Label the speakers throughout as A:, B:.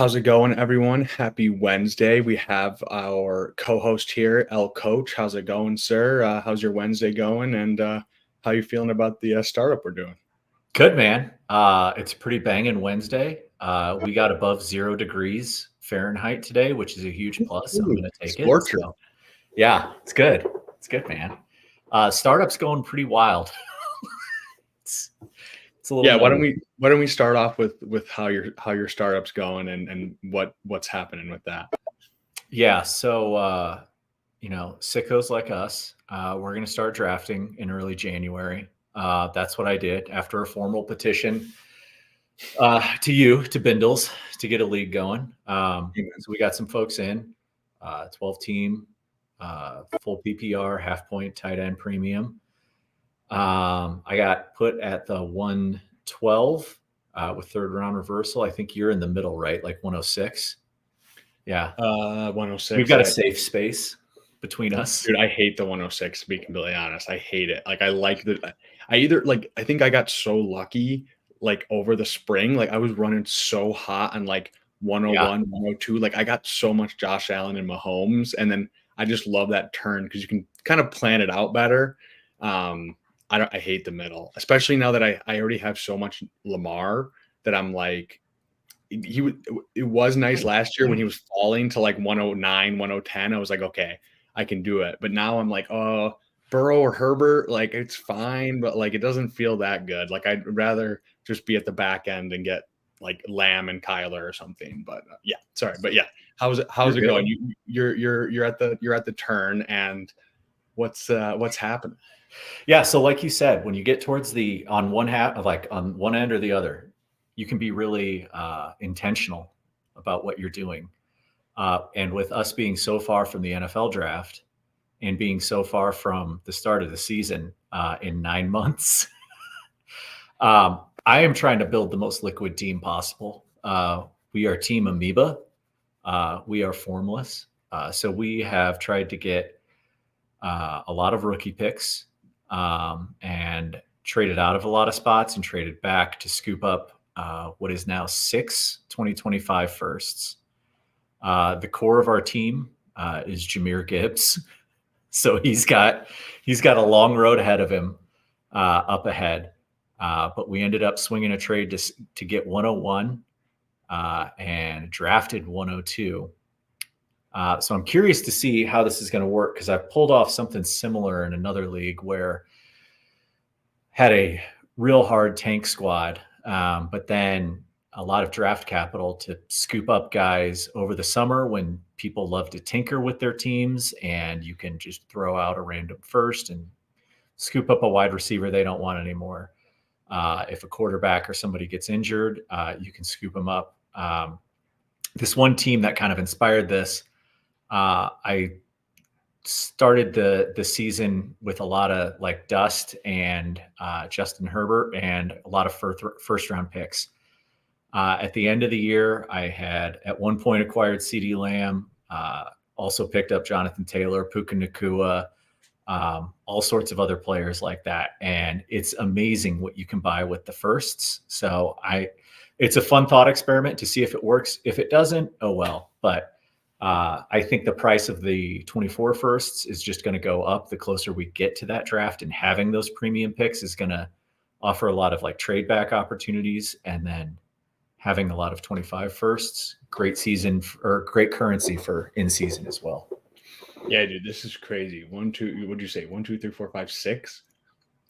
A: How's it going, everyone? Happy Wednesday. We have our co-host here, El Coach. How's it going, sir? How's your Wednesday going? And how you feeling about the startup we're doing?
B: Good, man. It's a pretty banging Wednesday. We got above 0 degrees Fahrenheit today, which is a huge plus. So I'm
A: Ooh,
B: going to take it.
A: scorcher.
B: So, yeah, it's good. It's good, man. Startup's going pretty wild. it's a little.
A: Yeah. Why don't we start off with how your startup's going and what's happening with that?
B: Yeah. So sickos like us, we're going to start drafting in early January. That's what I did after a formal petition to Bindles to get a league going. So we got some folks in, 12 team, full PPR, half point, tight end premium. I got put at the 112 with third round reversal. I think you're in the middle, right? Like 106. Yeah.
A: 106.
B: We've got a safe space between us.
A: Dude, I hate the 106, to be completely honest. I hate it. Like, I think I got so lucky, like, over the spring. Like, I was running so hot on, like, 101, 102. Like, I got so much Josh Allen and Mahomes, and then I just love that turn because you can kind of plan it out better. I hate the middle, especially now that I already have so much Lamar that I'm like, it was nice last year when he was falling to like 109, 110. I was like, okay, I can do it. But now I'm like, oh, Burrow or Herbert, like it's fine, but like it doesn't feel that good. Like I'd rather just be at the back end and get like Lamb and Kyler or something. But yeah, sorry, but yeah, how's it going? You're at the turn, and what's happening?
B: Yeah. So like you said, when you get towards on one half of like on one end or the other, you can be really intentional about what you're doing. And with us being so far from the NFL draft and being so far from the start of the season in 9 months, I am trying to build the most liquid team possible. We are Team Amoeba. We are formless. So we have tried to get a lot of rookie picks and traded out of a lot of spots and traded back to scoop up what is now 6 2025 firsts. The core of our team is Jahmyr Gibbs. So he's got a long road ahead of him up ahead. But we ended up swinging a trade to get 101 and drafted 102. So I'm curious to see how this is going to work because I've pulled off something similar in another league where had a real hard tank squad, but then a lot of draft capital to scoop up guys over the summer when people love to tinker with their teams and you can just throw out a random first and scoop up a wide receiver they don't want anymore. If a quarterback or somebody gets injured, you can scoop them up. This one team that kind of inspired this, I started the season with a lot of like Dust and Justin Herbert and a lot of first round picks. At the end of the year, I had at one point acquired CeeDee Lamb, also picked up Jonathan Taylor, Puka Nacua, all sorts of other players like that. And it's amazing what you can buy with the firsts. So it's a fun thought experiment to see if it works. If it doesn't, oh well. But I think the price of the 24 firsts is just going to go up the closer we get to that draft, and having those premium picks is going to offer a lot of like trade back opportunities. And then having a lot of 25 firsts, great season or great currency for in season as well.
A: Yeah, dude, this is crazy. 1, 2, what'd you say? 1, 2, 3, 4, 5, 6?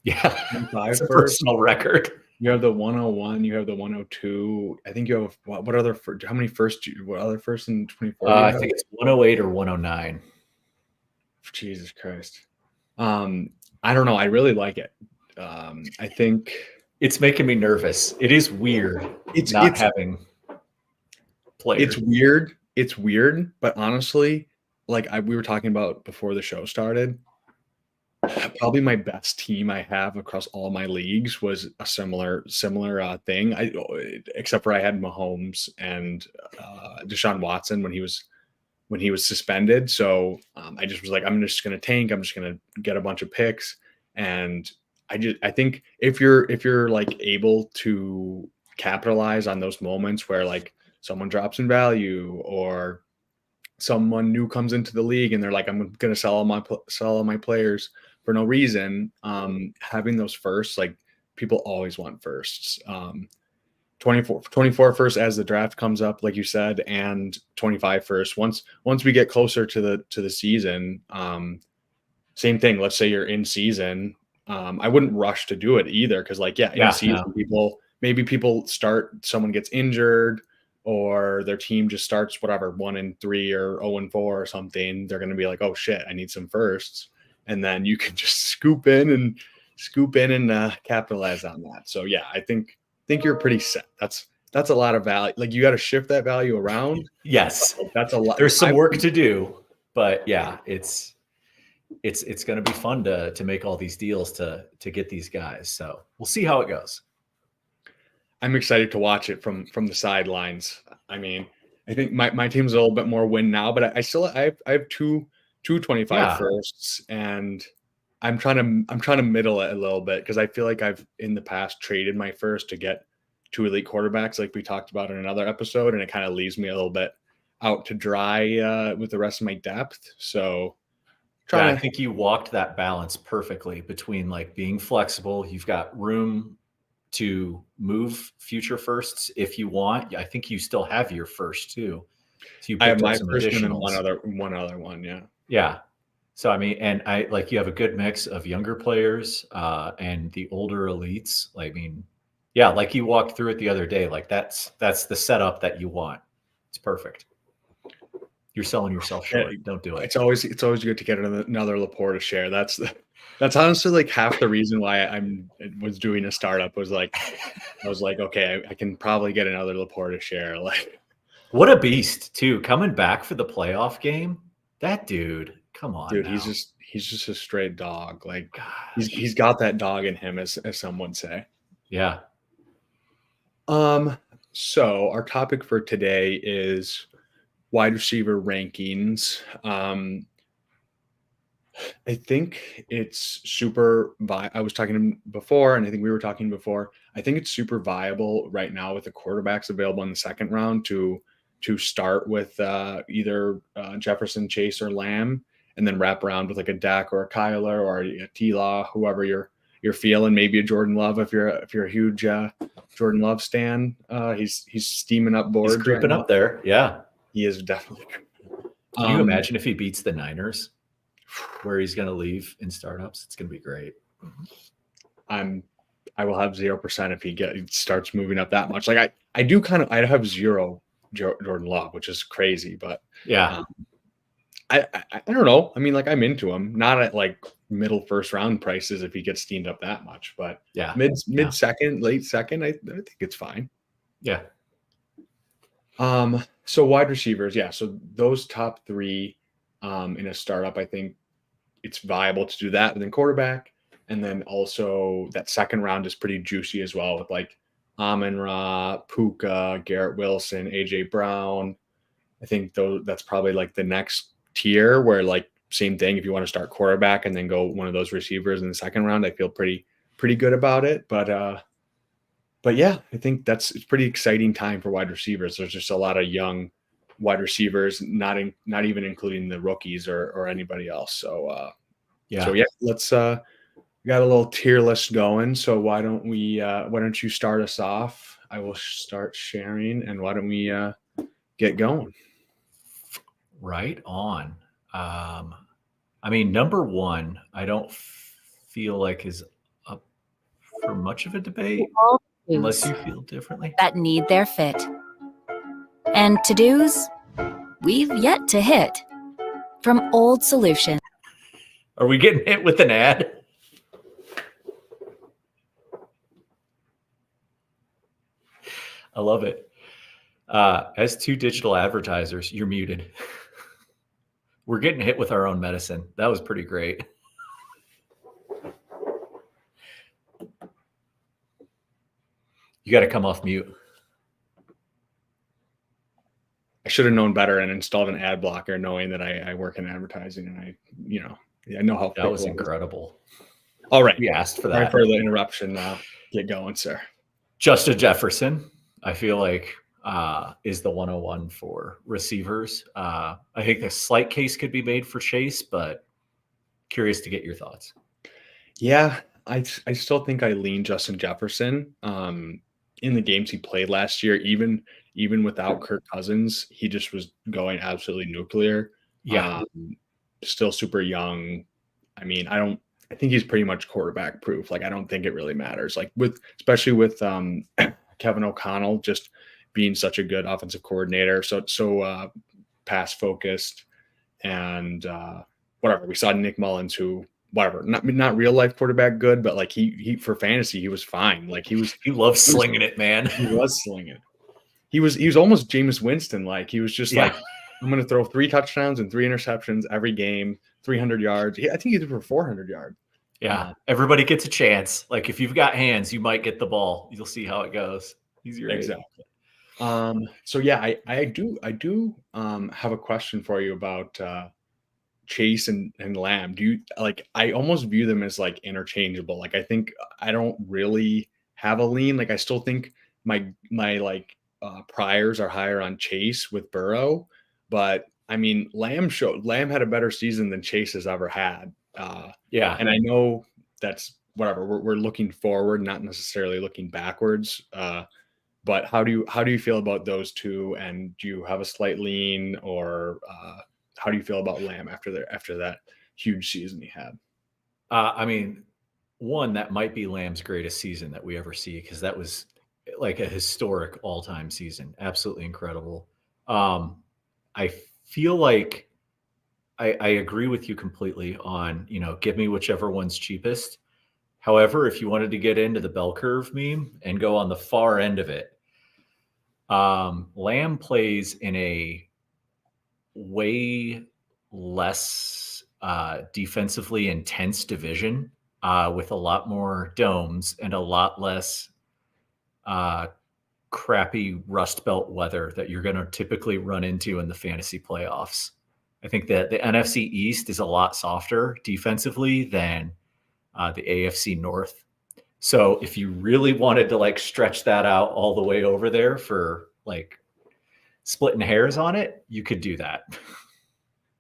B: Yeah. It's a personal record.
A: You have the 101, you have the 102. I think you have what other how many first what other first in 24?
B: I think it's 108 or 109.
A: Jesus Christ. I don't know. I really like it. I think
B: it's making me nervous. It is weird. It's having players.
A: It's weird, but honestly, like we were talking about before the show started, probably my best team I have across all my leagues was a similar thing. Except for I had Mahomes and Deshaun Watson when he was suspended. So I just was like, I'm just going to tank. I'm just going to get a bunch of picks. And I think if you're like able to capitalize on those moments where like someone drops in value, or someone new comes into the league and they're like, I'm going to sell all my players for no reason. Having those firsts, like people always want firsts. 24 first as the draft comes up, like you said, and 25 first. Once we get closer to the season, same thing. Let's say you're in season. I wouldn't rush to do it either, because in season, people start, someone gets injured, or their team just starts whatever 1-3 or 0-4 or something. They're going to be like, oh shit, I need some firsts, and then you can just scoop in and capitalize on that. So yeah, I think you're pretty set. That's a lot of value. Like, you got to shift that value around.
B: Yes,
A: that's a lot.
B: There's some work to do, but yeah, it's going to be fun to make all these deals to get these guys. So we'll see how it goes.
A: I'm excited to watch it from the sidelines. I mean, I think my team's a little bit more win now, but I have two 25 firsts, and I'm trying to middle it a little bit, because I feel like I've in the past traded my first to get 2 elite quarterbacks, like we talked about in another episode, and it kind of leaves me a little bit out to dry with the rest of my depth. So
B: I think you walked that balance perfectly between like being flexible. You've got room to move future firsts if you want. I think you still have your first too. So
A: I have my first and one other one. Yeah.
B: Yeah. So, I mean, and you have a good mix of younger players and the older elites. I mean, yeah, like you walked through it the other day. Like that's the setup that you want. It's perfect. You're selling yourself short. Don't do it.
A: It's always good to get another Laporte to share. That's honestly like half the reason why I was doing a startup, was like, I was like, okay, I can probably get another Laporte to share. Like,
B: what a beast too, coming back for the playoff game. That dude, come on,
A: dude, now. He's just a straight dog. Like, he's got that dog in him, as some would say.
B: Yeah.
A: So our topic for today is wide receiver rankings. I think it's super I was talking before, and I think we were talking before. I think it's super viable right now with the quarterbacks available in the second round to start with either Jefferson, Chase, or Lamb, and then wrap around with like a Dak or a Kyler or a T-Law, whoever you're feeling. Maybe a Jordan Love if you're a huge Jordan Love stan. He's steaming up boards.
B: He's creeping up there. Yeah,
A: he is definitely.
B: Can you imagine if he beats the Niners, where he's going to leave in startups? It's going to be great.
A: I will have 0% if he starts moving up that much. Like I do I have 0 Jordan Love, which is crazy, but
B: yeah.
A: I don't know. I mean, like, I'm into him, not at like middle first round prices if he gets steamed up that much, but
B: yeah,
A: mid second, late second, I think it's fine.
B: Yeah.
A: So wide receivers, yeah. So those top 3 in a startup, I think it's viable to do that. And then quarterback, and then also that second round is pretty juicy as well, with like Amon-Ra, Puka, Garrett Wilson, AJ Brown. I think that's probably like the next tier, where like same thing, if you want to start quarterback and then go one of those receivers in the second round, I feel pretty good about it. But yeah, I think it's pretty exciting time for wide receivers. There's just a lot of young wide receivers, not even including the rookies or anybody else. So let's we got a little tier list going. So why don't you start us off? I will start sharing, and why don't we get going?
B: Right on. I mean, number 1, I don't feel like is up for much of a debate, unless you feel differently.
C: That need their fit. And to-dos we've yet to hit. From Old Solution.
B: Are we getting hit with an ad? I love it. As 2 digital advertisers, you're muted. We're getting hit with our own medicine. That was pretty great. You got to come off mute.
A: I should have known better and installed an ad blocker, knowing that I work in advertising, and I know how.
B: That was incredible.
A: All right.
B: We asked for that.
A: Sorry for the interruption. Get going, sir.
B: Justin Jefferson. I feel like is the 101 for receivers. I think a slight case could be made for Chase, but curious to get your thoughts.
A: Yeah, I still think I lean Justin Jefferson. In the games he played last year, even without Kirk Cousins, he just was going absolutely nuclear.
B: Yeah.
A: Still super young. I mean, I think he's pretty much quarterback proof. Like, I don't think it really matters. Like especially with Kevin O'Connell just being such a good offensive coordinator, so pass focused, and whatever. We saw Nick Mullins, who whatever, not real life quarterback good, but like he for fantasy he was fine. Like
B: he loves slinging it, man.
A: He was slinging. He was almost Jameis Winston. Like, he was just like, I'm going to throw 3 touchdowns and 3 interceptions every game, 300 yards. I think he threw for 400 yards.
B: Yeah, everybody gets a chance. Like, if you've got hands, you might get the ball. You'll see how it goes. He's your
A: exactly. So yeah, I do have a question for you about Chase and Lamb. Do you like? I almost view them as like interchangeable. Like, I think I don't really have a lean. Like, I still think my like priors are higher on Chase with Burrow, but I mean, Lamb had a better season than Chase has ever had. And I know that's whatever. We're looking forward, not necessarily looking backwards. But how do you feel about those two? And do you have a slight lean, or how do you feel about Lamb after that huge season he had?
B: I mean, one, that might be Lamb's greatest season that we ever see, because that was like a historic all-time season. Absolutely incredible. I feel like I agree with you completely on, give me whichever one's cheapest. However, if you wanted to get into the bell curve meme and go on the far end of it, Lamb plays in a way less defensively intense division with a lot more domes and a lot less crappy Rust Belt weather that you're going to typically run into in the fantasy playoffs. I think that the NFC East is a lot softer defensively than the AFC North. So if you really wanted to like stretch that out all the way over there for like splitting hairs on it, you could do that.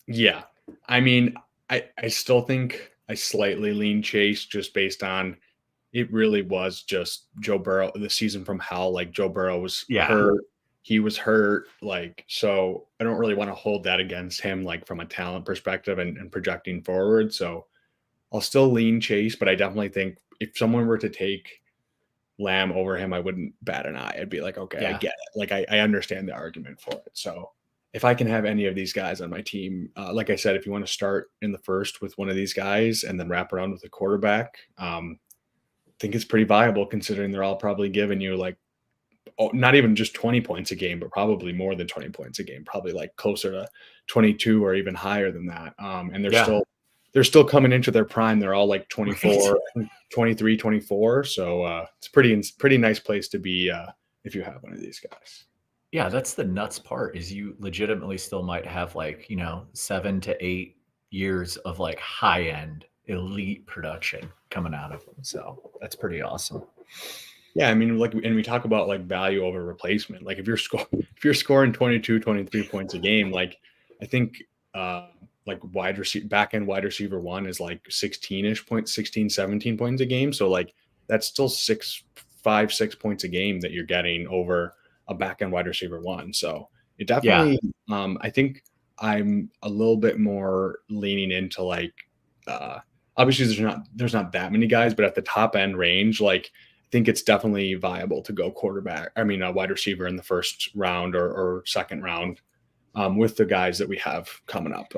A: Yeah. I mean, I still think I slightly lean Chase, just based on it really was just Joe Burrow, the season from hell. Like, Joe Burrow was hurt. He was hurt. Like, so I don't really want to hold that against him, like from a talent perspective and projecting forward. So I'll still lean Chase, but I definitely think if someone were to take Lamb over him, I wouldn't bat an eye. I'd be like, okay, I get it. Like, I understand the argument for it. So if I can have any of these guys on my team, like I said, if you want to start in the first with one of these guys and then wrap around with a quarterback, I think it's pretty viable, considering they're all probably giving you like, not even just 20 points a game, but probably more than 20 points a game, probably like closer to 22 or even higher than that. And they're still coming into their prime. They're all like 24, 23, 24. So it's pretty nice place to be if you have one of these guys.
B: Yeah, that's the nuts part, is you legitimately still might have like, 7 to 8 years of like high end elite production coming out of them. So that's pretty awesome.
A: Yeah, I mean, like, and we talk about like value over replacement. Like, if you're scoring 22, 23 points a game, like, I think like back end wide receiver 1 is like 16-ish points, 16, 17 points a game. So like, that's still 5, 6 points a game that you're getting over a back end wide receiver 1. So it definitely, I think I'm a little bit more leaning into like, obviously there's not that many guys, but at the top end range, like, I think it's definitely viable to go a wide receiver in the first round or second round with the guys that we have coming up,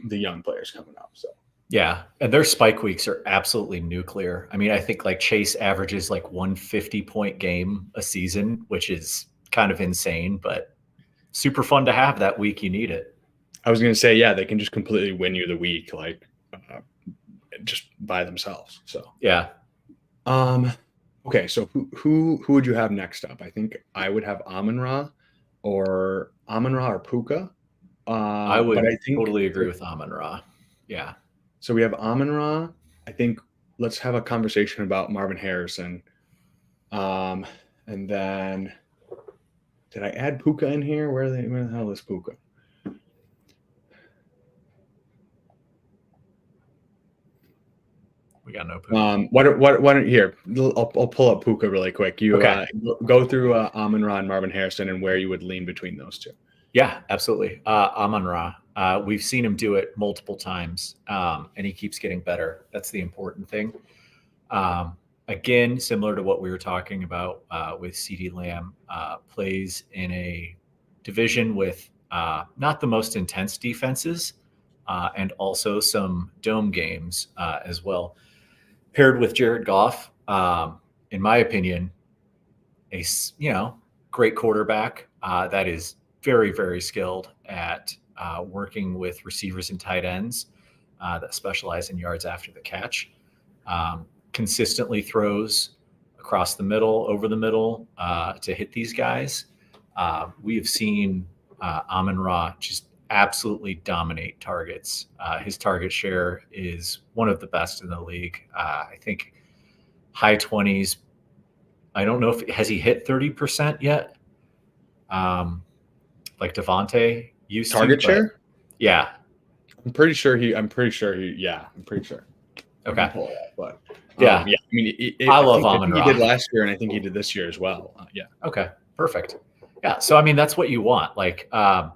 A: the young players coming up. So
B: yeah, and their spike weeks are absolutely nuclear. I mean, I think like Chase averages like 150-point game a season, which is kind of insane, but super fun to have that week you need it.
A: I was going to say, yeah, they can just completely win you the week, like just by themselves. So
B: yeah.
A: Okay, so who would you have next up? I think I would have Amon-Ra or Puka.
B: I would totally agree with Amon-Ra. Yeah.
A: So we have Amon-Ra. I think let's have a conversation about Marvin Harrison. And then Did I add Puka in here? Where the hell is Puka?
B: We got no Puka.
A: What here? I'll pull up Puka really quick. You
B: Okay.
A: Go through Amon-Ra and Marvin Harrison and where you would lean between those two.
B: Yeah, absolutely. Amon-Ra, we've seen him do it multiple times, and he keeps getting better. That's the important thing. Again, similar to what we were talking about with CeeDee Lamb, plays in a division with not the most intense defenses, and also some dome games as well. Paired with Jared Goff, in my opinion, a great quarterback that is very, very skilled at working with receivers and tight ends that specialize in yards after the catch. Consistently throws across the middle, over the middle to hit these guys. We have seen Amon-Ra just absolutely dominate targets. His target share is one of the best in the league. I think high 20s. I don't know if has he hit 30% yet. Like Devontae used
A: target
B: to,
A: share.
B: Yeah,
A: I'm pretty sure he. I'm pretty sure.
B: Okay,
A: but
B: yeah.
A: I mean,
B: I love
A: think
B: Amon-Ra.
A: he did last year, and I think he did this year as well. Yeah.
B: Okay, perfect. Yeah, so I mean, that's what you want. Like, I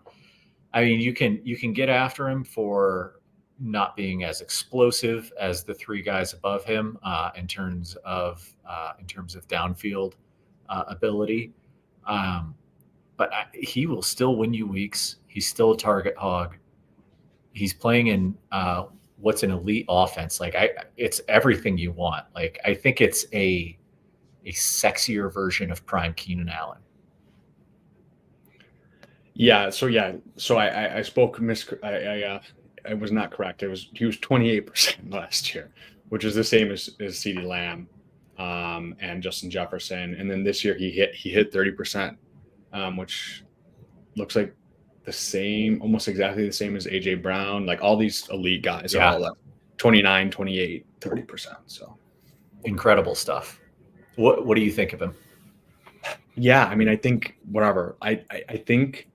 B: mean, you can get after him for not being as explosive as the three guys above him in terms of downfield ability, but he will still win you weeks. He's still a target hog. He's playing in what's an elite offense. Like it's everything you want. Like I think it's a sexier version of prime Keenan Allen.
A: Yeah. So I spoke. I was not correct. He was 28% last year, which is the same as CeeDee Lamb, and Justin Jefferson. And then this year he hit 30%, which looks like the same, almost exactly the same as AJ Brown. Like all these elite guys are all at 29, 28, 30%. So
B: incredible stuff. What do you think of him?
A: Yeah, I mean, I think whatever. I think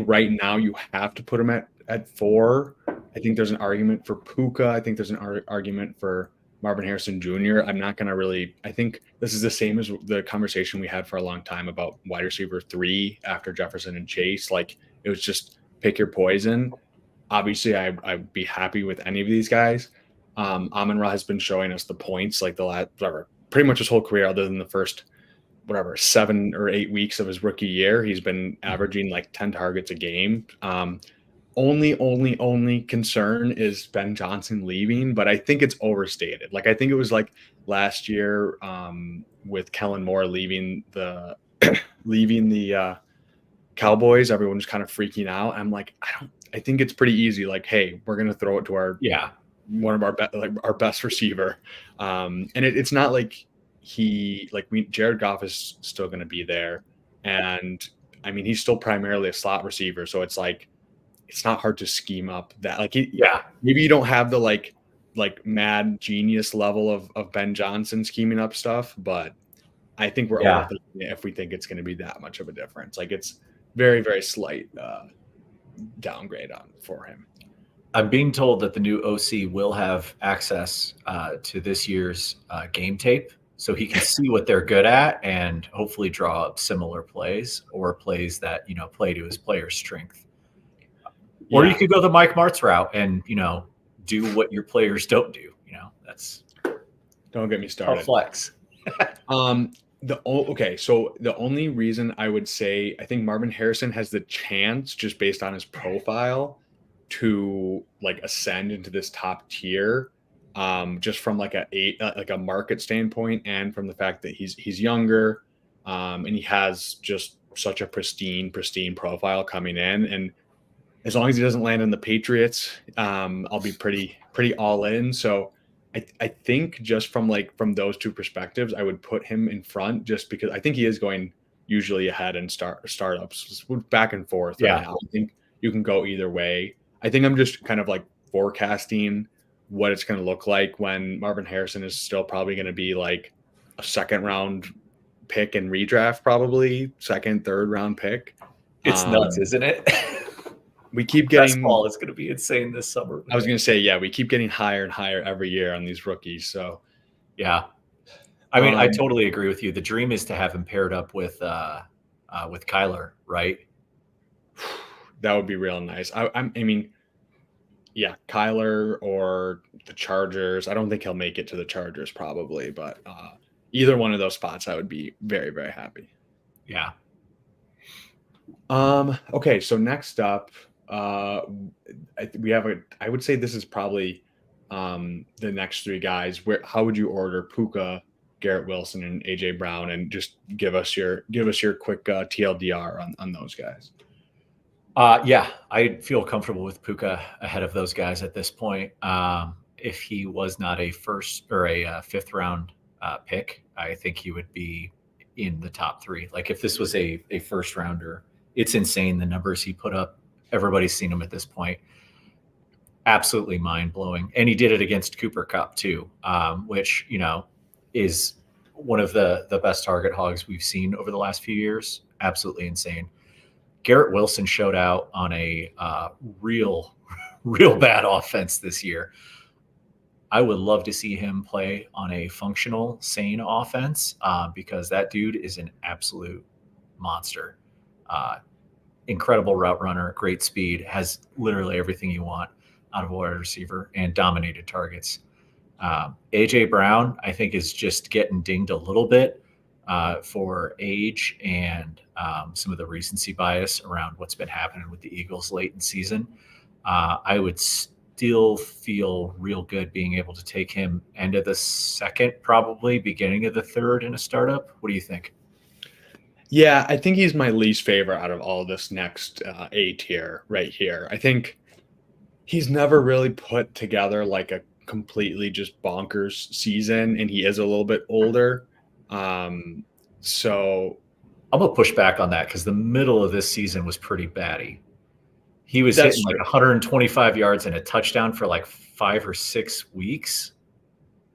A: right now you have to put him at 4. I think there's an argument for Puka. I think there's an argument for Marvin Harrison Jr. I'm not going to really. I think this is the same as the conversation we had for a long time about wide receiver 3 after Jefferson and Chase. Like it was just pick your poison. Obviously, I'd be happy with any of these guys. Amon-Ra has been showing us the points like the last pretty much his whole career, other than the first 7 or 8 weeks of his rookie year. He's been averaging like 10 targets a game. Only concern is Ben Johnson leaving, but I think it's overstated. Like I think it was like last year with Kellen Moore leaving the Cowboys, everyone was kind of freaking out. I'm like, I think it's pretty easy. Like, hey, we're gonna throw it to one of our best receiver, and it's not like Jared Goff is still going to be there, and I mean he's still primarily a slot receiver, so it's like it's not hard to scheme up that maybe you don't have the like mad genius level of Ben Johnson scheming up stuff, but I think we're overthinking it if we think it's going to be that much of a difference. Like it's very, very slight downgrade for him.
B: I'm being told that the new OC will have access to this year's game tape, so he can see what they're good at and hopefully draw up similar plays or plays that play to his player's strength. Or you could go the Mike Martz route and do what your players don't do. That's
A: don't get me started.
B: Flex.
A: So the only reason I would say I think Marvin Harrison has the chance, just based on his profile, to like ascend into this top tier, just from like a market standpoint, and from the fact that he's younger, and he has just such a pristine profile coming in. And as long as he doesn't land in the Patriots, I'll be pretty all in. So I think just from those two perspectives, I would put him in front, just because I think he is going usually ahead in startups, back and forth.
B: Yeah.
A: Right now. I think you can go either way. I think I'm just kind of like forecasting what it's going to look like when Marvin Harrison is still probably going to be like a second round pick and redraft, probably second, third round pick.
B: It's nuts, isn't it?
A: We keep
B: Best
A: getting
B: ball is going to be insane this summer.
A: I was going to say, yeah, we keep getting higher and higher every year on these rookies. So,
B: yeah, I mean, I totally agree with you. The dream is to have him paired up with Kyler, right?
A: That would be real nice. I mean, yeah, Kyler or the Chargers. I don't think he'll make it to the Chargers probably, but either one of those spots, I would be very, very happy.
B: Yeah.
A: Okay, so next up, we have I would say this is probably the next three guys. How would you order Puka, Garrett Wilson, and AJ Brown, and just give us your quick TLDR on those guys?
B: Yeah, I feel comfortable with Puka ahead of those guys at this point. If he was not a first or a fifth round pick, I think he would be in the top three. Like if this was a first rounder, it's insane the numbers he put up. Everybody's seen him at this point. Absolutely mind blowing, and he did it against Cooper Kupp too, which is one of the best target hogs we've seen over the last few years. Absolutely insane. Garrett Wilson showed out on a real bad offense this year. I would love to see him play on a functional, sane offense because that dude is an absolute monster. Incredible route runner, great speed, has literally everything you want out of a wide receiver, and dominated targets. AJ Brown, I think, is just getting dinged a little bit for age and some of the recency bias around what's been happening with the Eagles late in season. I would still feel real good being able to take him end of the second, probably beginning of the third in a startup. What do you think?
A: Yeah, I think he's my least favorite out of all this next A tier right here. I think he's never really put together like a completely just bonkers season, and he is a little bit older. So
B: I'm gonna push back on that because the middle of this season was pretty batty. He was hitting like 125 yards and a touchdown for like 5 or 6 weeks.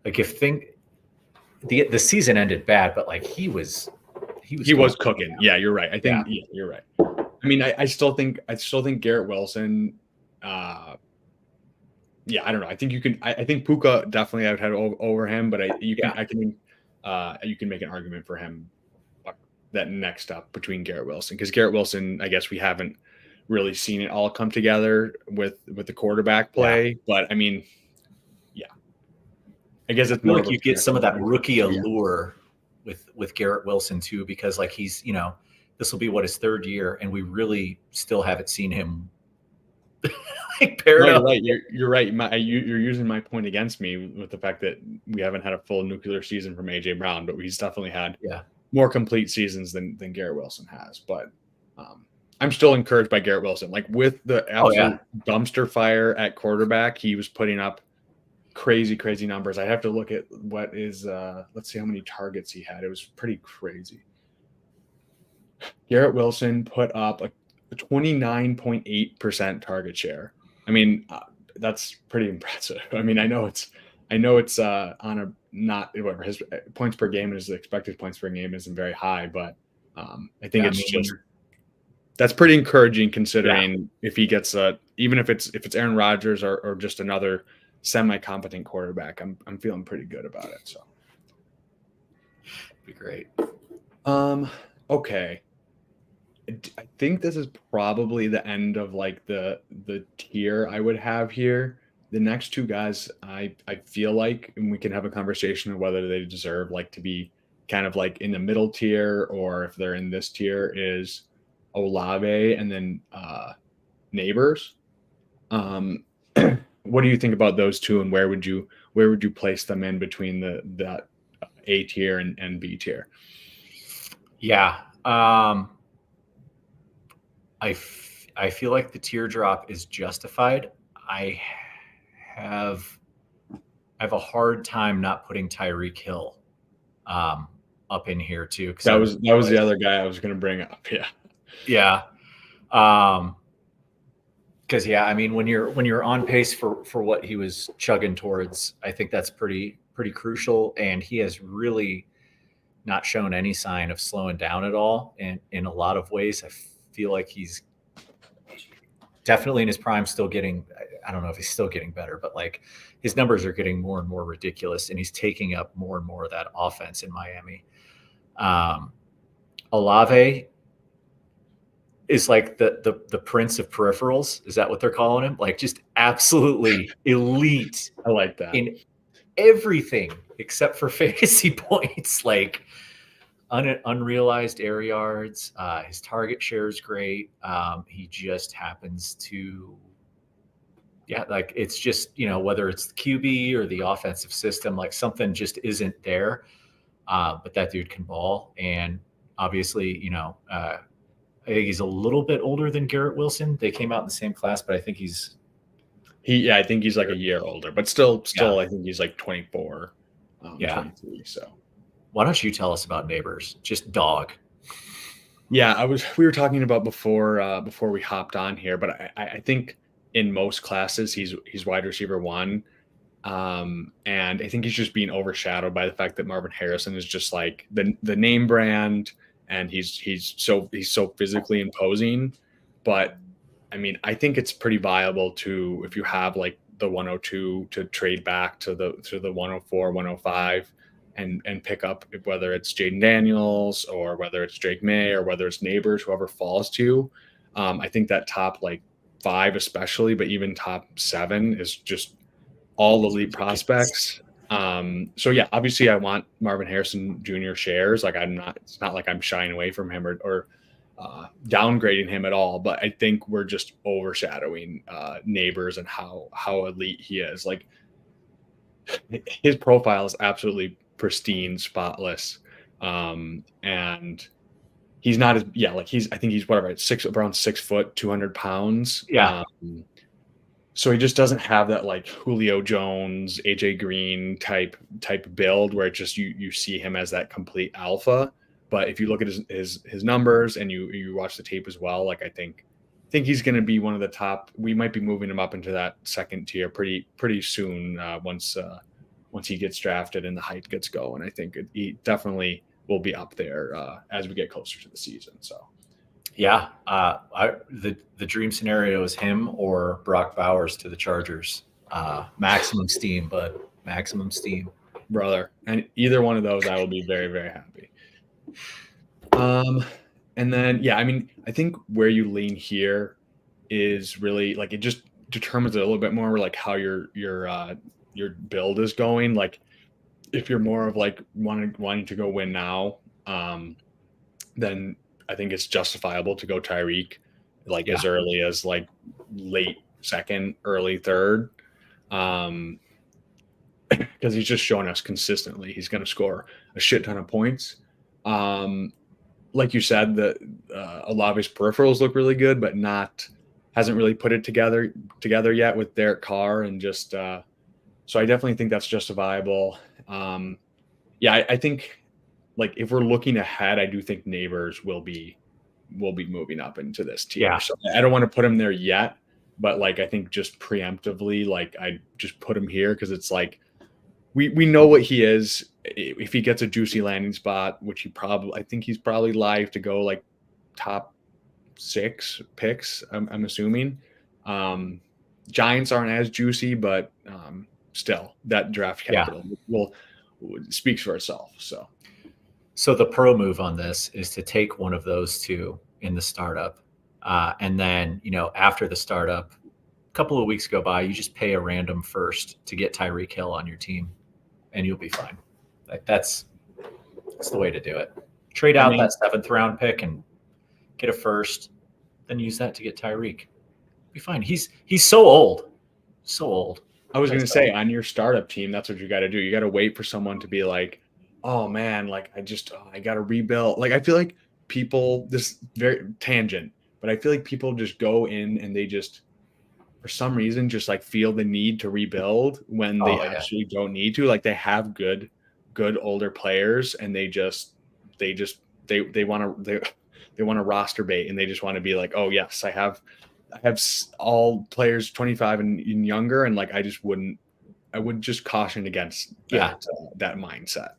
B: Like the season ended bad, but like he was
A: cooking. Yeah, you're right. I think you're right. I mean, I still think Garrett Wilson. Yeah, I don't know. I think you can. I think Puka definitely I would have over him, but you can make an argument for him that next up between Garrett Wilson, because Garrett Wilson, I guess we haven't really seen it all come together with the quarterback play. But I mean, yeah, I guess it's more
B: like you get some of that rookie allure with Garrett Wilson too, because like he's this will be his third year, and we really still haven't seen him.
A: You're right. You're right. You're using my point against me with the fact that we haven't had a full nuclear season from AJ Brown, but he's definitely had more complete seasons than Garrett Wilson has. But I'm still encouraged by Garrett Wilson. Like with the absolute dumpster fire at quarterback, he was putting up crazy numbers. I have to look at what is let's see how many targets he had. It was pretty crazy. Garrett Wilson put up a 29.8% target share. I mean, that's pretty impressive. I mean, I know it's on a not whatever his points per game and his expected points per game isn't very high, but I think that's pretty encouraging considering if he gets even if it's Aaron Rodgers or just another semi-competent quarterback, I'm feeling pretty good about it. So
B: be great.
A: Okay. I think this is probably the end of like the tier I would have here. The next two guys, I feel like, and we can have a conversation of whether they deserve like to be kind of like in the middle tier or if they're in this tier, is Olave and then Neighbors. What do you think about those two, and where would you place them in between that A tier and B tier?
B: Yeah. I feel like the teardrop is justified. I have a hard time not putting Tyreek Hill up in here too.
A: That was the other guy I was going to bring up. Yeah.
B: Yeah. Because I mean, when you're on pace for what he was chugging towards, I think that's pretty crucial. And he has really not shown any sign of slowing down at all. And in a lot of ways, I feel like he's definitely in his prime, still getting, I don't know if he's still getting better, but like his numbers are getting more and more ridiculous, and he's taking up more and more of that offense in Miami. Olave is like the prince of peripherals. Is that what they're calling him? Like just absolutely elite.
A: I like that.
B: In everything except for fantasy points, like unrealized air yards. His target share is great. He just happens to, like it's just, whether it's the QB or the offensive system, like something just isn't there. But that dude can ball. And obviously, I think he's a little bit older than Garrett Wilson. They came out in the same class, but I think
A: I think he's like a year older, but still, I think he's like 24, 23. So
B: why don't you tell us about Neighbors? Just dog.
A: Yeah, we were talking about before we hopped on here, but I think in most classes he's wide receiver 1. And I think he's just being overshadowed by the fact that Marvin Harrison is just like the name brand, and he's so physically imposing. But I mean, I think it's pretty viable to, if you have like the 102, to trade back to the 104, 105 and pick up, whether it's Jaden Daniels or whether it's Drake May or whether it's Neighbors, whoever falls to. I think that top like 5 especially, but even top 7 is just all elite prospects. So yeah, obviously I want Marvin Harrison Jr. shares. Like it's not like I'm shying away from him or downgrading him at all, but I think we're just overshadowing Neighbors and how elite he is. Like his profile is absolutely pristine, spotless. And he's not as, I think he's whatever, around 6 foot, 200 pounds.
B: Yeah.
A: So he just doesn't have that like Julio Jones, AJ Green type build where it just you see him as that complete alpha. But if you look at his numbers and you watch the tape as well, like I think he's going to be one of the top. We might be moving him up into that second tier pretty soon once he gets drafted and the hype gets going. I think he definitely will be up there as we get closer to the season. So.
B: Yeah, the dream scenario is him or Brock Bowers to the Chargers. Maximum steam, bud. Maximum steam,
A: brother. And either one of those, I will be very, very happy. And then, yeah, I mean, I think where you lean here is really like it just determines it a little bit more, like how your build is going. Like if you're more of like wanting to go win now, then I think it's justifiable to go Tyreek as early as like late second, early third. Because he's just showing us consistently he's going to score a shit ton of points. Like you said, the Olave's peripherals look really good, but hasn't really put it together yet with Derek Carr, and just so I definitely think that's justifiable. I think like if we're looking ahead, I do think Neighbors will be moving up into this tier.
B: Yeah.
A: So I don't want to put him there yet, but like I think just preemptively, like I just put him here because it's like we know what he is. If he gets a juicy landing spot, which I think he's probably live to go like top 6 picks. I'm assuming. Giants aren't as juicy, but still that draft capital will speaks for itself.
B: So the pro move on this is to take one of those 2 in the startup. And then, after the startup, a couple of weeks go by, you just pay a random first to get Tyreek Hill on your team and you'll be fine. Like that's the way to do it. Trade out that 7th round pick and get a first, then use that to get Tyreek. Be fine. He's so old. So old.
A: I was going to say on your startup team, that's what you got to do. You got to wait for someone to be like, oh man, like I got to rebuild. Like I feel like people, this very tangent, but I feel like people just go in and they just, for some reason, just like feel the need to rebuild when they actually don't need to. Like they have good older players and they want to roster bait and they just want to be like, oh yes, I have all players 25 and younger. And like, I would just caution against that mindset.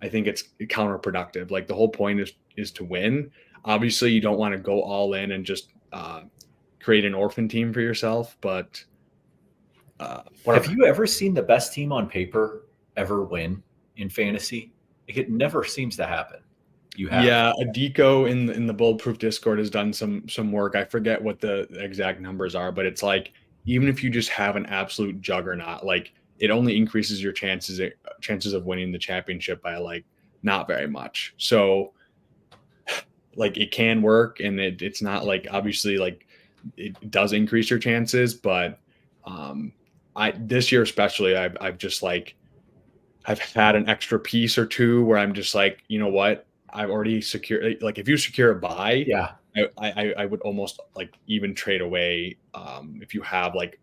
A: I think it's counterproductive. Like the whole point is to win. Obviously, you don't want to go all in and just create an orphan team for yourself. But
B: have you ever seen the best team on paper ever win in fantasy? It never seems to happen. You have?
A: Yeah, Adiko in the Bulletproof Discord has done some work. I forget what the exact numbers are, but it's like even if you just have an absolute juggernaut, like it only increases your chances of winning the championship by like not very much. So like it can work, and it's not like obviously like it does increase your chances, but I this year especially I've just like I've had an extra piece or two where I'm just like, you know what, I've already secured. Like if you secure a buy,
B: Yeah.
A: I would almost like even trade away if you have like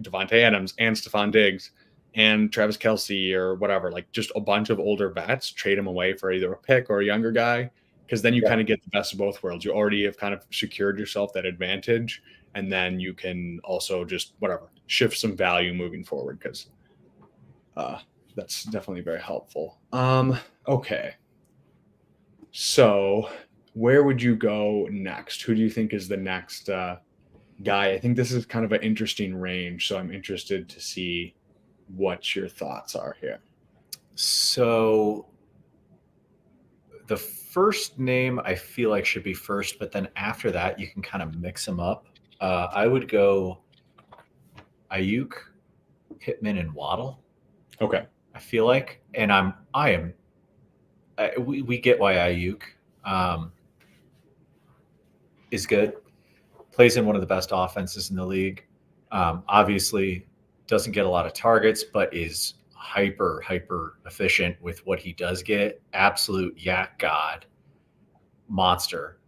A: Devontae Adams and Stephon Diggs and Travis Kelce or whatever, like just a bunch of older vets, trade them away for either a pick or a younger guy, because then you kind of get the best of both worlds. You already have kind of secured yourself that advantage, and then you can also just whatever shift some value moving forward, because that's definitely very helpful. Okay. So where would you go next? Who do you think is the next guy? I think this is kind of an interesting range, so I'm interested to see what your thoughts are here.
B: So the first name I feel like should be first, but then after that you can kind of mix them up. I would go Ayuk, Pittman, and Waddle.
A: Okay.
B: I feel like, and we get why Ayuk is good. Plays in one of the best offenses in the league. Obviously, doesn't get a lot of targets, but is hyper efficient with what he does get. Absolute yak god, monster.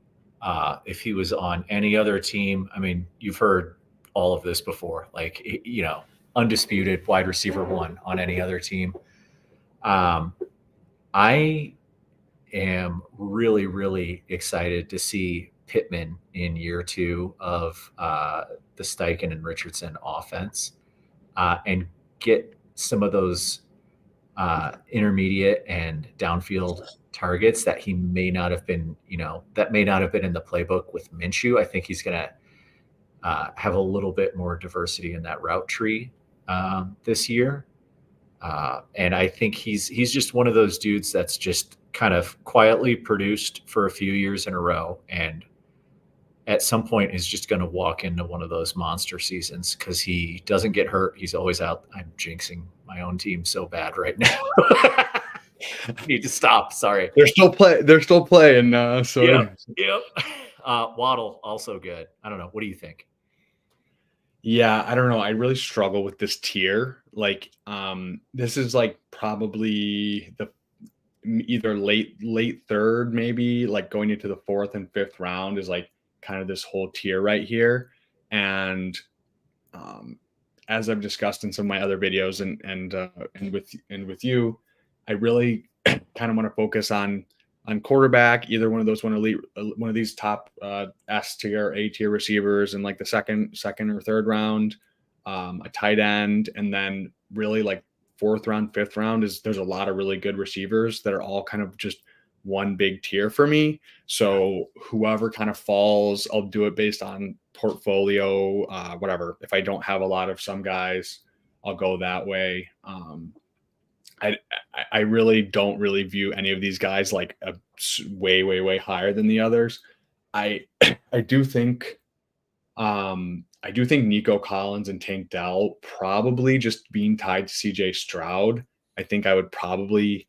B: If he was on any other team, I mean, you've heard all of this before. Like, you know, undisputed wide receiver one on any other team. I am really excited to see Pittman in year two of the Steichen and Richardson offense and get some of those intermediate and downfield targets that he may not have been, that may not have been in the playbook with Minshew. I think he's going to have a little bit more diversity in that route tree this year. And I think he's just one of those dudes that's just kind of quietly produced for a few years in a row, and at some point is just going to walk into one of those monster seasons because he doesn't get hurt. He's always out. I'm jinxing my own team so bad right now. I need to stop. Sorry.
A: They're still playing. So
B: yep. Waddle also good. I don't know. What do you think?
A: Yeah, I don't know. I really struggle with this tier. Like, this is like probably the either late third, maybe like going into the fourth and fifth round is like kind of this whole tier right here. And as I've discussed in some of my other videos and with you, I really kind of want to focus on quarterback, either one of these top S tier, A tier receivers in like the second or third round, a tight end, and then really like fourth round, fifth round there's a lot of really good receivers that are all kind of just one big tier for me. So whoever kind of falls, I'll do it based on portfolio, whatever. If I don't have a lot of some guys, I'll go that way. I really don't really view any of these guys like a way higher than the others. I do think Nico Collins and Tank Dell, probably just being tied to CJ Stroud, I think I would probably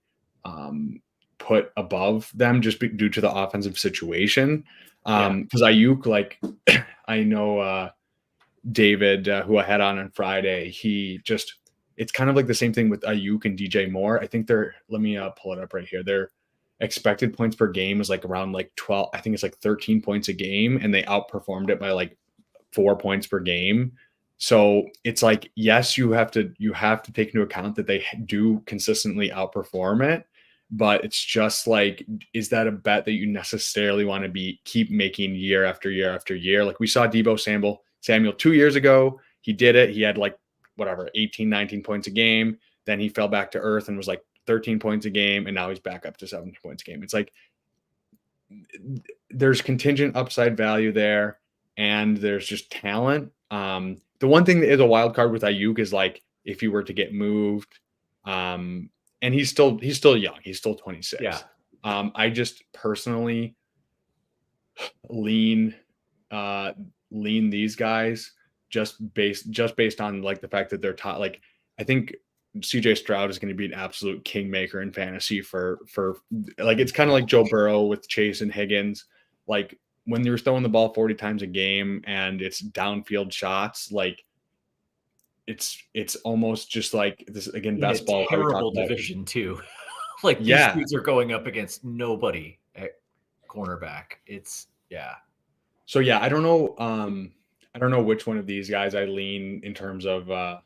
A: put above them just due to the offensive situation. Because Ayuk, like I know David, who I had on Friday, it's kind of like the same thing with Ayuk and DJ Moore. I think let me pull it up right here. Their expected points per game is like around like 12. I think it's like 13 points a game, and they outperformed it by like 4 points per game. So it's like, yes, you have to take into account that they do consistently outperform it, but it's just like, is that a bet that you necessarily want to keep making year after year after year? Like we saw Deebo Samuel 2 years ago. He did it. He had like 18, 19 points a game. Then he fell back to earth and was like 13 points a game, and now he's back up to 17 points a game. It's like there's contingent upside value there, and there's just talent. The one thing that is a wild card with Ayuk is like if he were to get moved, and he's still young. He's still 26.
B: Yeah.
A: I just personally lean these guys just based on like the fact that they're top. Like I think CJ Stroud is going to be an absolute kingmaker in fantasy for like it's kind of like Joe Burrow with Chase and Higgins. Like when you're throwing the ball 40 times a game and it's downfield shots, like it's almost just like this again. Best ball,
B: terrible division too. Like these dudes are going up against nobody at cornerback. It's
A: So yeah, I don't know which one of these guys I lean in terms of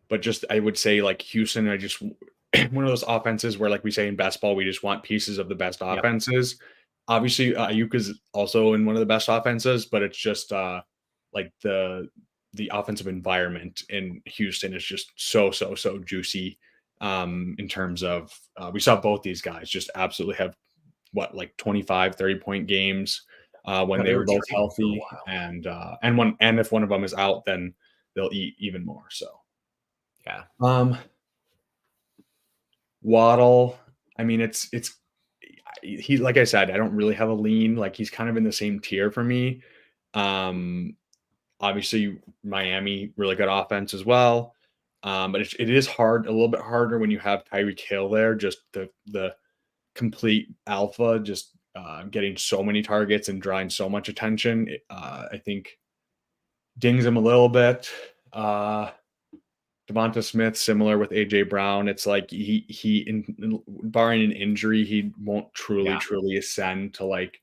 A: but just I would say like Houston, I just one of those offenses where like we say in best ball, we just want pieces of the best offenses. Yep. Obviously, Ayuk is also in one of the best offenses, but it's just like the offensive environment in Houston is just so juicy in terms of we saw both these guys just absolutely have like 25, 30-point games when they were both healthy, and if one of them is out, then they'll eat even more. So Waddle, I mean, it's he, like I said, I don't really have a lean. Like he's kind of in the same tier for me. Obviously Miami, really good offense as well. But it is hard, a little bit harder when you have Tyreek Hill there, just the complete alpha, just getting so many targets and drawing so much attention. I think dings him a little bit. Devonta Smith, similar with AJ Brown. It's like he barring an injury, he won't truly ascend to like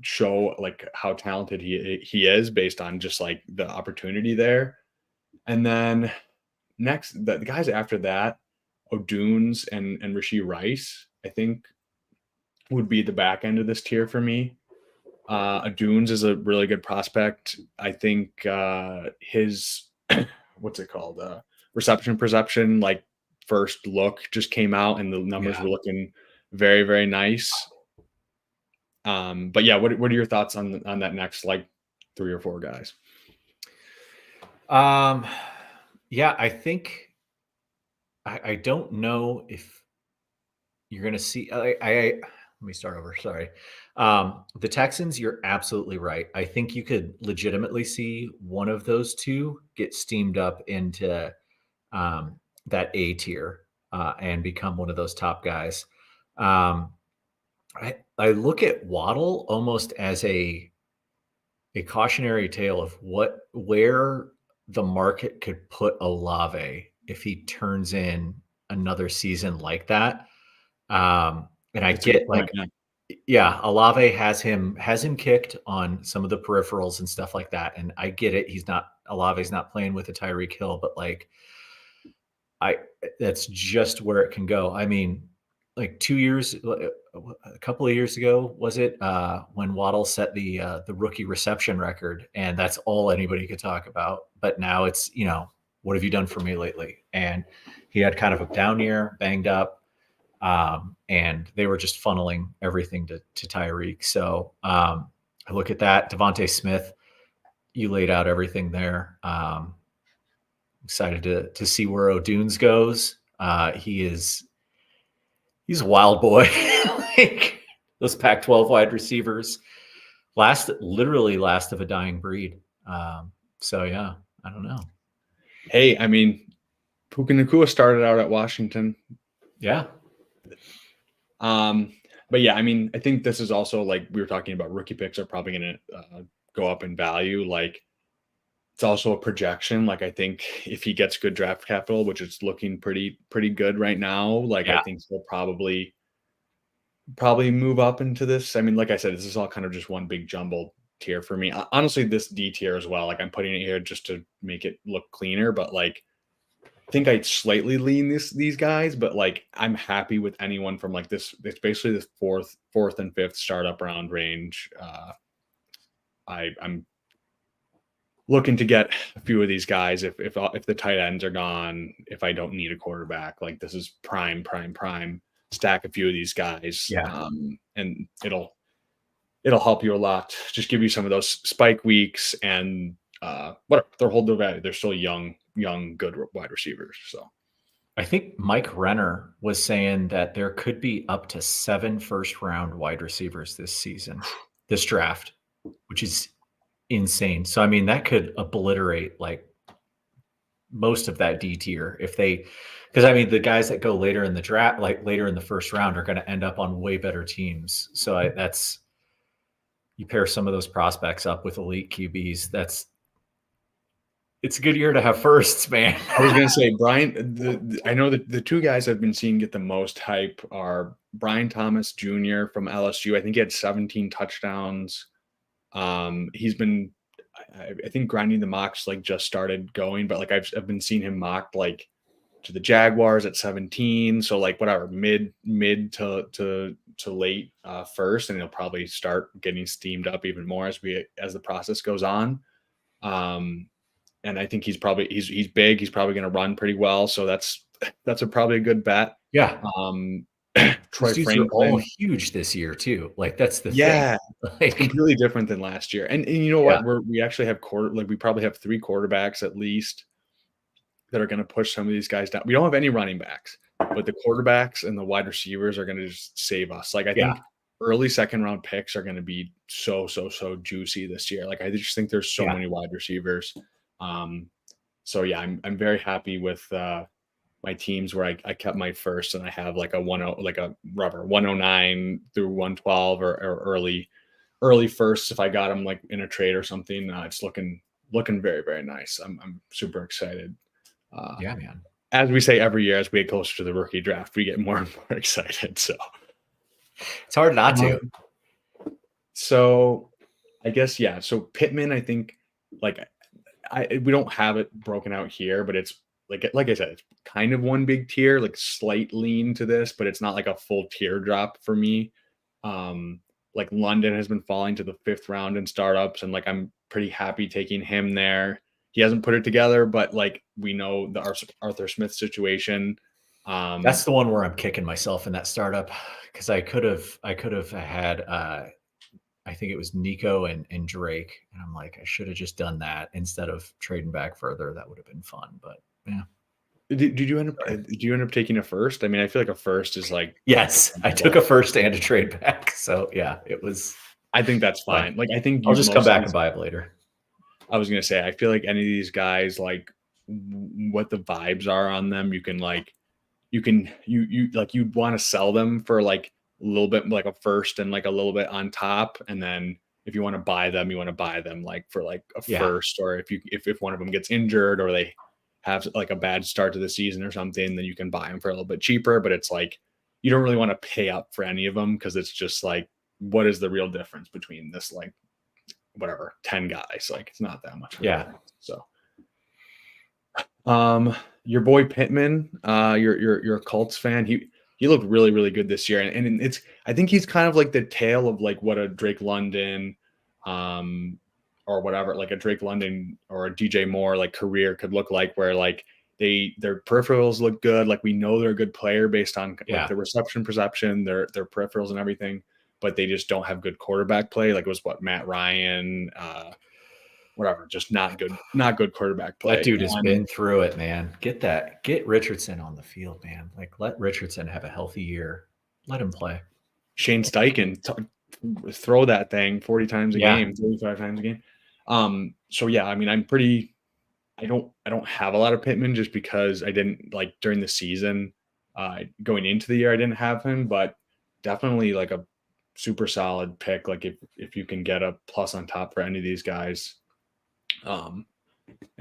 A: show like how talented he is based on just like the opportunity there. And then next, the guys after that, O'Dunes and Rashee Rice, I think would be the back end of this tier for me. O'Dunes is a really good prospect. I think his what's it called? Reception perception, like first look just came out and the numbers were looking very, very nice. But yeah, what are your thoughts on that next like 3 or 4 guys?
B: Yeah, I think I don't know if you're going to see. Let me start over. Sorry. The Texans, you're absolutely right. I think you could legitimately see one of those two get steamed up into that A tier and become one of those top guys. I look at Waddle almost as a cautionary tale of where the market could put Olave if he turns in another season like that. And I get like, Olave has him kicked on some of the peripherals and stuff like that. And I get it. Olave's not playing with a Tyreek Hill, but like, that's just where it can go. I mean, like a couple of years ago, was it when Waddle set the rookie reception record, and that's all anybody could talk about. But now it's, what have you done for me lately? And he had kind of a down year, banged up, and they were just funneling everything to Tyreek. So I look at that. Devonta Smith, you laid out everything there. Excited to see where O'Dunes goes. He's a wild boy. Like those Pac-12 wide receivers, literally last of a dying breed. So yeah, I don't know.
A: Hey, I mean, Puka Nacua started out at Washington.
B: Yeah.
A: But yeah, I mean, I think this is also like we were talking about, rookie picks are probably going to go up in value. Like it's also a projection. Like I think if he gets good draft capital, which is looking pretty good right now, like I think he'll probably move up into this. I mean, like I said, this is all kind of just one big jumbled tier for me. Honestly, this D tier as well. Like I'm putting it here just to make it look cleaner, but like I think I'd slightly lean these guys, but like I'm happy with anyone from like this. It's basically the fourth and fifth startup round range. I'm looking to get a few of these guys if the tight ends are gone, if I don't need a quarterback, like this is prime stack a few of these guys.
B: Yeah.
A: And it'll help you a lot. Just give you some of those spike weeks and whatever. They'll hold their value. They're still young, good wide receivers. So
B: I think Mike Renner was saying that there could be up to 7 first-round wide receivers this season, this draft, which is insane. So, I mean, that could obliterate like most of that D tier because I mean, the guys that go later in the draft, like later in the first round, are going to end up on way better teams. So you pair some of those prospects up with elite QBs. It's a good year to have firsts, man.
A: I was going to say, Brian, I know that the two guys I've been seeing get the most hype are Brian Thomas Jr. from LSU. I think he had 17 touchdowns. He's been, I think, grinding the mocks like just started going, but like I've been seeing him mocked like to the Jaguars at 17. So like whatever, mid to late first, and he'll probably start getting steamed up even more as the process goes on. And I think he's big. He's probably going to run pretty well. So that's probably a good bet.
B: Yeah.
A: Troy
B: Franklin are all huge this year too. Like that's the thing.
A: It's completely different than last year. And you know what? We actually have we probably have 3 quarterbacks at least that are going to push some of these guys down. We don't have any running backs, but the quarterbacks and the wide receivers are going to just save us. Like I think early second round picks are going to be so juicy this year. Like I just think there's so many wide receivers. So yeah, I'm very happy with my teams where I kept my first and I have like a 109 through 112 or early firsts if I got them like in a trade or something. It's looking very, very nice. I'm super excited.
B: Yeah, man.
A: As we say every year, as we get closer to the rookie draft, we get more and more excited. So
B: it's hard not to.
A: So I guess, yeah. So Pittman, I think like we don't have it broken out here, but it's like I said, it's kind of one big tier, like slight lean to this, but it's not like a full teardrop for me. Like London has been falling to the 5th round in startups, and like I'm pretty happy taking him there. He hasn't put it together, but like we know the Arthur Smith situation.
B: That's the one where I'm kicking myself in that startup because I could have had I think it was Nico and Drake, and I'm like, I should have just done that instead of trading back further. That would have been fun, but yeah.
A: Did you end up taking a first? I mean, I feel like a first is like
B: yes, I took a first and a trade back. So yeah, it was.
A: I think that's fine. Like I think
B: I'll just come back and buy it later.
A: I was gonna say I feel like any of these guys, like what the vibes are on them, you want to sell them for like a little bit like a first and like a little bit on top, and then if you want to buy them, you want to buy them like for like a first, or if one of them gets injured or they have like a bad start to the season or something, then you can buy them for a little bit cheaper. But it's like you don't really want to pay up for any of them because it's just like, what is the real difference between this like whatever 10 guys? Like it's not that much.
B: Yeah.
A: So your boy Pittman, you're a Colts fan. He looked really, really good this year. And I think he's kind of like the tail of like what a Drake London, or whatever, like a Drake London or a DJ Moore like career could look like, where like their peripherals look good. Like we know they're a good player based on like the reception perception, their peripherals and everything, but they just don't have good quarterback play. Like it was Matt Ryan, whatever, just not good quarterback play.
B: That dude has been through it, man. Get Richardson on the field, man. Like let Richardson have a healthy year. Let him play.
A: Shane Steichen, throw that thing 40 times a game, 35 times a game. So yeah, I mean, I don't have a lot of Pittman just because I didn't like during the season, going into the year, I didn't have him, but definitely like a super solid pick. Like if you can get a plus on top for any of these guys, and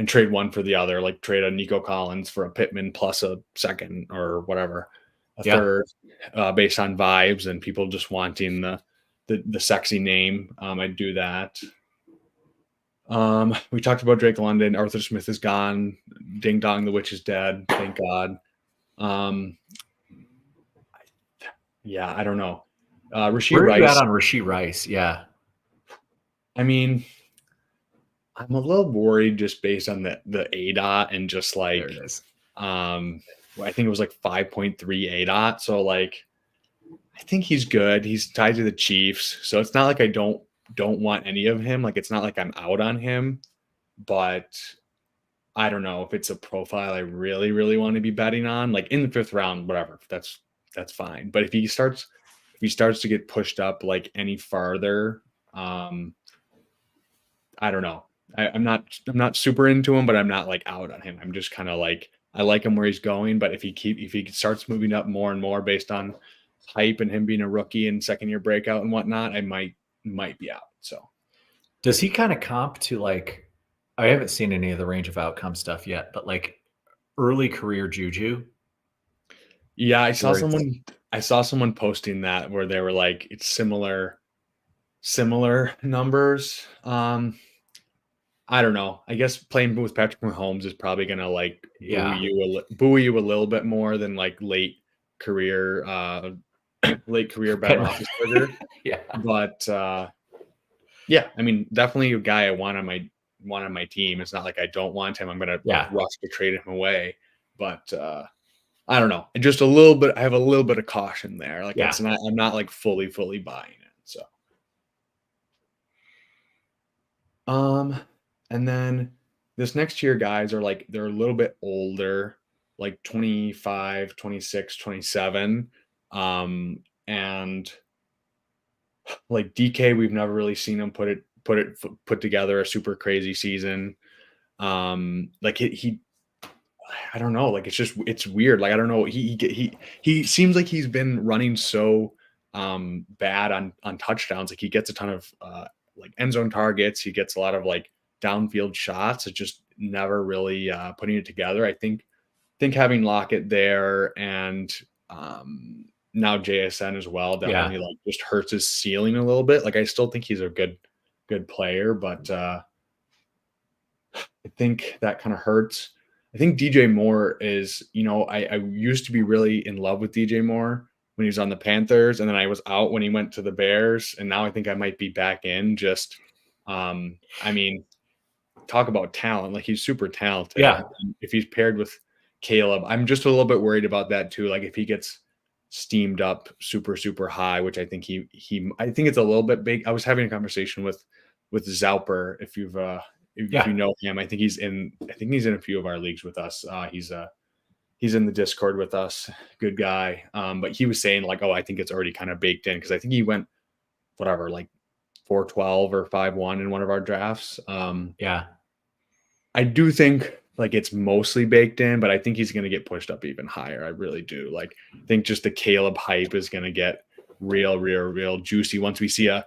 A: trade one for the other, like trade a Nico Collins for a Pittman plus a second or whatever, a third, based on vibes and people just wanting the sexy name. I'd do that. We talked about Drake London. Arthur Smith is gone. Ding dong, the witch is dead. Thank God. Yeah, I don't know. Rashee
B: Where are
A: Rice.
B: you at on Rashee Rice? Yeah.
A: I mean, I'm a little worried just based on the ADOT and just
B: There
A: like
B: it is.
A: I think it was like 5.3 ADOT. So like I think he's good. He's tied to the Chiefs. So it's not like I don't want any of him. Like it's not like I'm out on him, but I don't know if it's a profile I really, really want to be betting on. Like in the 5th round, whatever. That's fine. But if he starts to get pushed up like any farther, I don't know. I'm not super into him, but I'm not like out on him. I'm just kind of like I like him where he's going, but if he starts moving up more and more based on hype and him being a rookie and 2nd-year breakout and whatnot, I might be out. So
B: does he kind of comp to like, I haven't seen any of the range of outcome stuff yet, but like early career Juju?
A: Yeah, I saw someone posting that where they were like it's similar numbers. I don't know. I guess playing with Patrick Mahomes is probably gonna like buoy you a little bit more than like late career Ben Roethlisberger.
B: Yeah.
A: But yeah, I mean, definitely a guy I want on my team. It's not like I don't want him. I'm gonna rush to trade him away. But I don't know. Just a little bit. I have a little bit of caution there. Like I'm not like fully buying it. So and then this next year guys are like they're a little bit older, like 25, 26, 27. And like DK, we've never really seen him put together a super crazy season. Like he I don't know, like it's weird. Like I don't know, he seems like he's been running so bad on touchdowns. Like he gets a ton of like end zone targets, he gets a lot of like downfield shots. It's just never really putting it together. I think having Lockett there and now JSN as well definitely like just hurts his ceiling a little bit. Like I still think he's a good player, but I think that kind of hurts. I think DJ Moore is, I used to be really in love with DJ Moore when he was on the Panthers, and then I was out when he went to the Bears, and now I think I might be back in. Just, I mean, talk about talent. Like he's super talented.
B: Yeah.
A: If he's paired with Caleb, I'm just a little bit worried about that too. Like if he gets steamed up super high, which I think I think it's a little bit big. I was having a conversation with Zauper. If you know him, I think he's in a few of our leagues with us. He's in the Discord with us. Good guy. But he was saying like, oh, I think it's already kind of baked in because I think he went whatever, like 4-12 or 5-1 in one of our drafts. I do think like it's mostly baked in, but I think he's going to get pushed up even higher. I really do. Like I think just the Caleb hype is going to get real juicy once we see a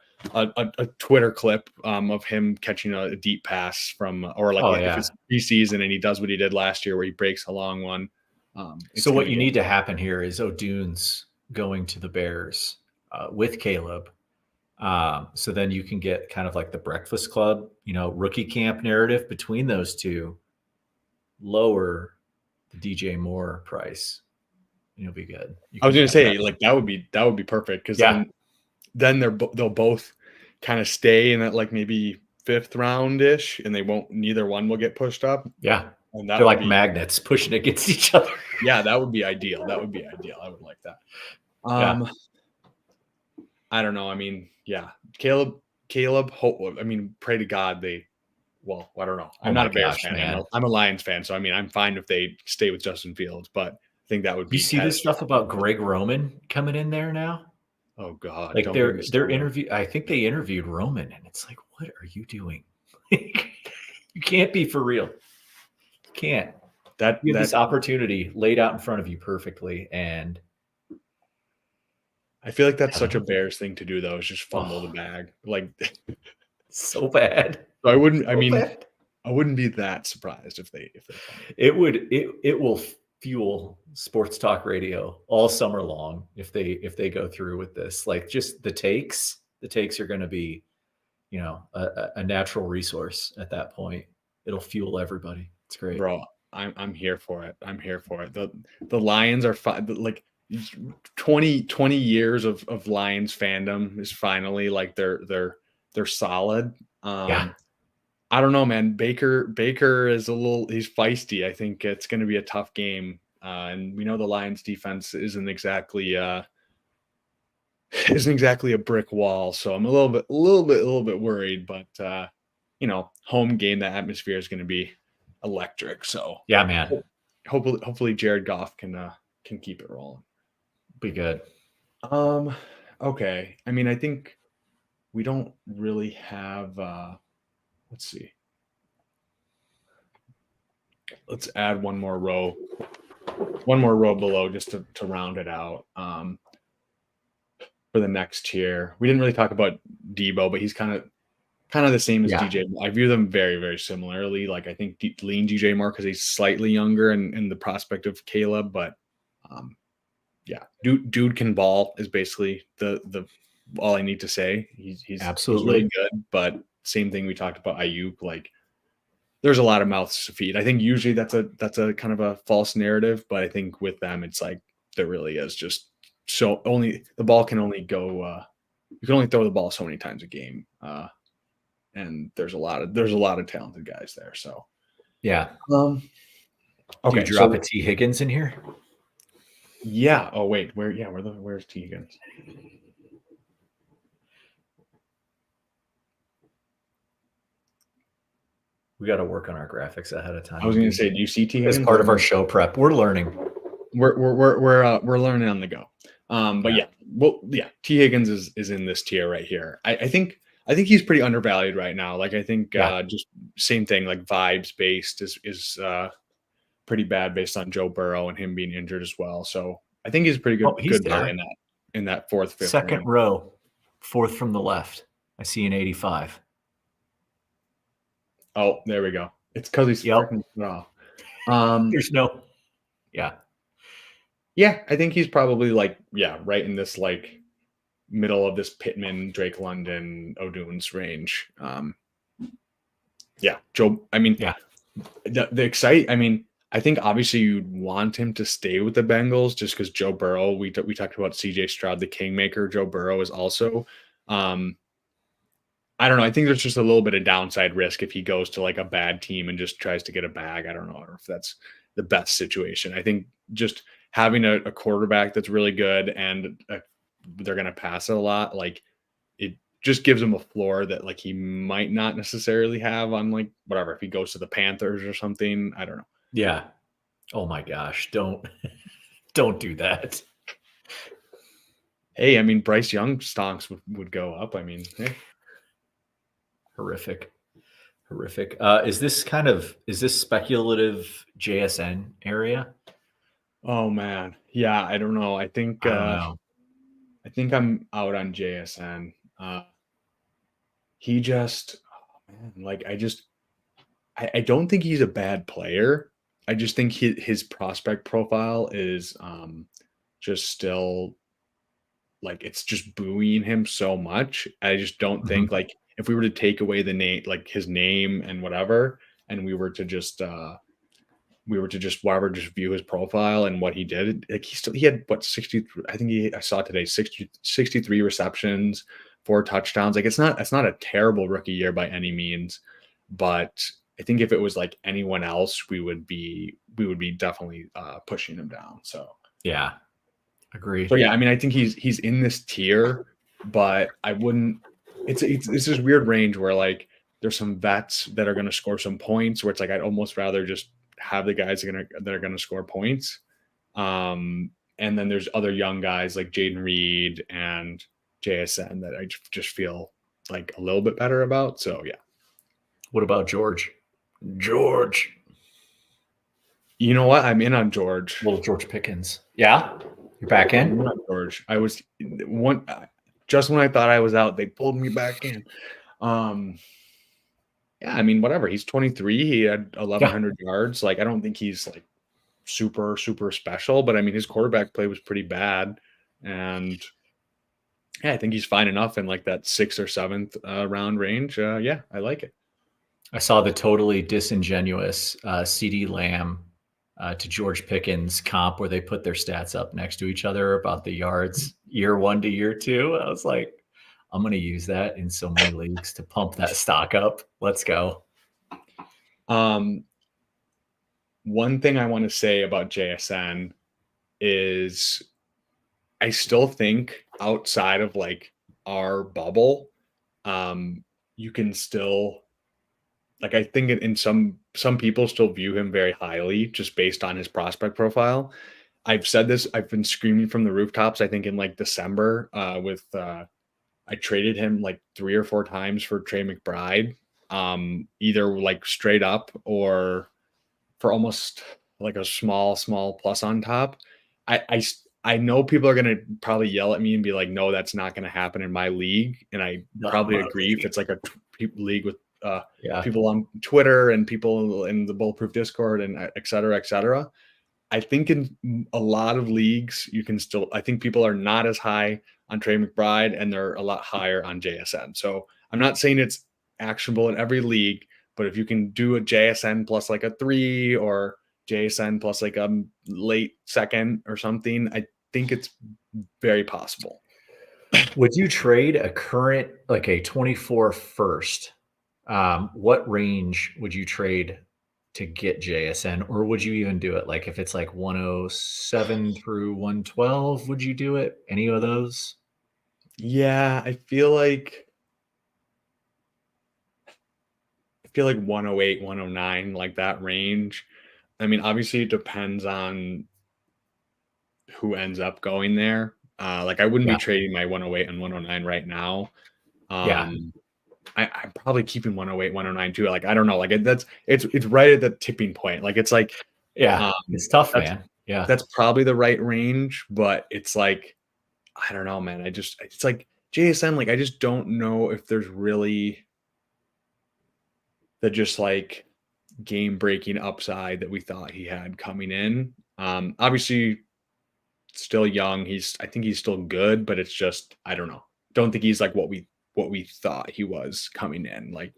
A: Twitter clip of him catching a deep pass from, or like if it's preseason and he does what he did last year where he breaks a long one.
B: So what you need to happen here is O'Dune's going to the Bears with Caleb. So then you can get kind of like the Breakfast Club, rookie camp narrative between those two, lower the DJ Moore price. You'll be good.
A: I was going to say like that would be perfect because then they'll both kind of stay in that like maybe 5th round ish, and neither one will get pushed up.
B: Yeah,
A: and
B: they're like magnets pushing against each other.
A: Yeah, that would be ideal. I would like that. I don't know. I mean, yeah, Caleb. I mean, pray to God I don't know. I'm not a Bears fan. Man. I'm a Lions fan, so I mean, I'm fine if they stay with Justin Fields, but I think that would be.
B: You see this stuff about Greg Roman coming in there now?
A: Oh God!
B: Like their interview. I think they interviewed Roman, and it's like, what are you doing? You can't be for real. You can't. You have this opportunity laid out in front of you perfectly, and
A: I feel like that's such a Bears thing to do, though. Is just fumble the bag, like
B: so bad.
A: So I wouldn't. I mean, I wouldn't be that surprised if they.
B: It will fuel sports talk radio all summer long if they go through with this. Like just the takes are going to be, a natural resource at that point. It'll fuel everybody. It's great,
A: bro. I'm here for it. The Lions are like 20 years of Lions fandom is finally like they're solid. I don't know, man. Baker is he's feisty. I think it's going to be a tough game. And we know the Lions defense isn't exactly a brick wall. So I'm a little bit worried, but home game, that atmosphere is going to be electric. So
B: yeah, man.
A: Hopefully Jared Goff can keep it rolling.
B: Be good.
A: Okay. I mean, I think we don't really have let's see. Let's add one more row below just to round it out. For the next tier, we didn't really talk about Debo, but he's kind of the same as DJ. I view them very, very similarly. Like I think lean DJ more because he's slightly younger and the prospect of Caleb, but dude can ball is basically the all I need to say. He's
B: absolutely
A: really good, but same thing we talked about Ayuk. Like there's a lot of mouths to feed. I think usually that's a kind of a false narrative, but I think with them it's like there really is just the ball can only go. You can only throw the ball so many times a game, and there's a lot of talented guys there. So
B: yeah.
A: Okay.
B: Do you drop a T Higgins in here?
A: Yeah. Oh wait, where's T Higgins?
B: We got to work on our graphics ahead of time.
A: I was going to say, do you see T Higgins?
B: As part of our show prep, we're learning.
A: We're learning on the go. T Higgins is in this tier right here. I think he's pretty undervalued right now. Like I think just same thing, like vibes based is pretty bad based on Joe Burrow and him being injured as well. So I think he's pretty good. Good guy in that fourth, fifth,
B: second row, fourth from the left. I see an 85.
A: Oh, there we go. It's because he's freaking off.
B: There's no. Yeah.
A: Yeah, I think he's probably right in this like middle of this Pittman, Drake London, O'Dunes range. Joe. I mean, I mean, I think obviously you'd want him to stay with the Bengals just because Joe Burrow. We talked about CJ Stroud, the kingmaker. Joe Burrow is also. I don't know. I think there's just a little bit of downside risk if he goes to like a bad team and just tries to get a bag. I don't know if that's the best situation. I think just having a quarterback that's really good and they're going to pass it a lot, like it just gives him a floor that like he might not necessarily have on like whatever, if he goes to the Panthers or something. I don't know.
B: Yeah. Oh my gosh. Don't do that.
A: Hey, I mean, Bryce Young stonks would go up. I mean, hey.
B: Horrific. Is this speculative JSN area?
A: Oh man. Yeah. I don't know. I think I'm out on JSN. He just, I don't think he's a bad player. I just think his prospect profile is just still like it's just buoying him so much. I just don't think like if we were to take away the name, like his name and whatever, and we were to just view his profile and what he did, like he had what 60, I think I saw today 63 receptions, 4 touchdowns. Like it's not a terrible rookie year by any means, but I think if it was like anyone else, we would be definitely pushing him down. So
B: yeah, agreed.
A: So yeah, I mean, I think he's in this tier, but I wouldn't. It's this weird range where like there's some vets that are going to score some points, where it's like I'd almost rather just have the guys that are going to score points, and then there's other young guys like Jaden Reed and JSN that I just feel like a little bit better about. So yeah.
B: What about George?
A: You know what? I'm in on George.
B: Little George Pickens. Yeah, you're back in.
A: I'm in on George. I was just when I thought I was out, they pulled me back in. Yeah, I mean, whatever. He's 23. He had 1,100 yards. Like, I don't think he's like super, super special, but I mean, his quarterback play was pretty bad. And yeah, I think he's fine enough in like that 6th or 7th round range. Yeah, I like it.
B: I saw the totally disingenuous CD Lamb to George Pickens comp where they put their stats up next to each other about the yards year 1 to year 2. I was like, I'm going to use that in so many leagues to pump that stock up. Let's go.
A: One thing I want to say about JSN is I still think outside of like our bubble, you can still like I think in some people still view him very highly just based on his prospect profile. I've said this, I've been screaming from the rooftops, I think in like December, with I traded him like 3 or 4 times for Trey McBride, either like straight up or for almost like a small plus on top. I know people are gonna probably yell at me and be like, "No, that's not gonna happen in my league," and I probably agree if it's like a league with people on Twitter and people in the Bulletproof Discord and et cetera, et cetera. I think in a lot of leagues, you can still, I think people are not as high on Trey McBride and they're a lot higher on JSN. So I'm not saying it's actionable in every league, but if you can do a JSN plus like a 3 or JSN plus like a late second or something, I think it's very possible.
B: Would you trade a current, like a 24 first? What range would you trade to get JSN, or would you even do it? Like if it's like 107 through 112, would you do it? Any of those?
A: Yeah, I feel like 108, 109, like that range. I mean, obviously it depends on who ends up going there. Like I wouldn't be trading my 108 and 109 right now. I'm probably keeping 108, 109 too. Like I don't know. Like it's right at the tipping point. Like it's like
B: it's tough, man. Yeah,
A: that's probably the right range, but it's like I don't know, man. It's like JSN. Like I just don't know if there's really the just like game breaking upside that we thought he had coming in. Obviously still young. I think he's still good, but it's just I don't know. Don't think he's like what we thought he was coming in. Like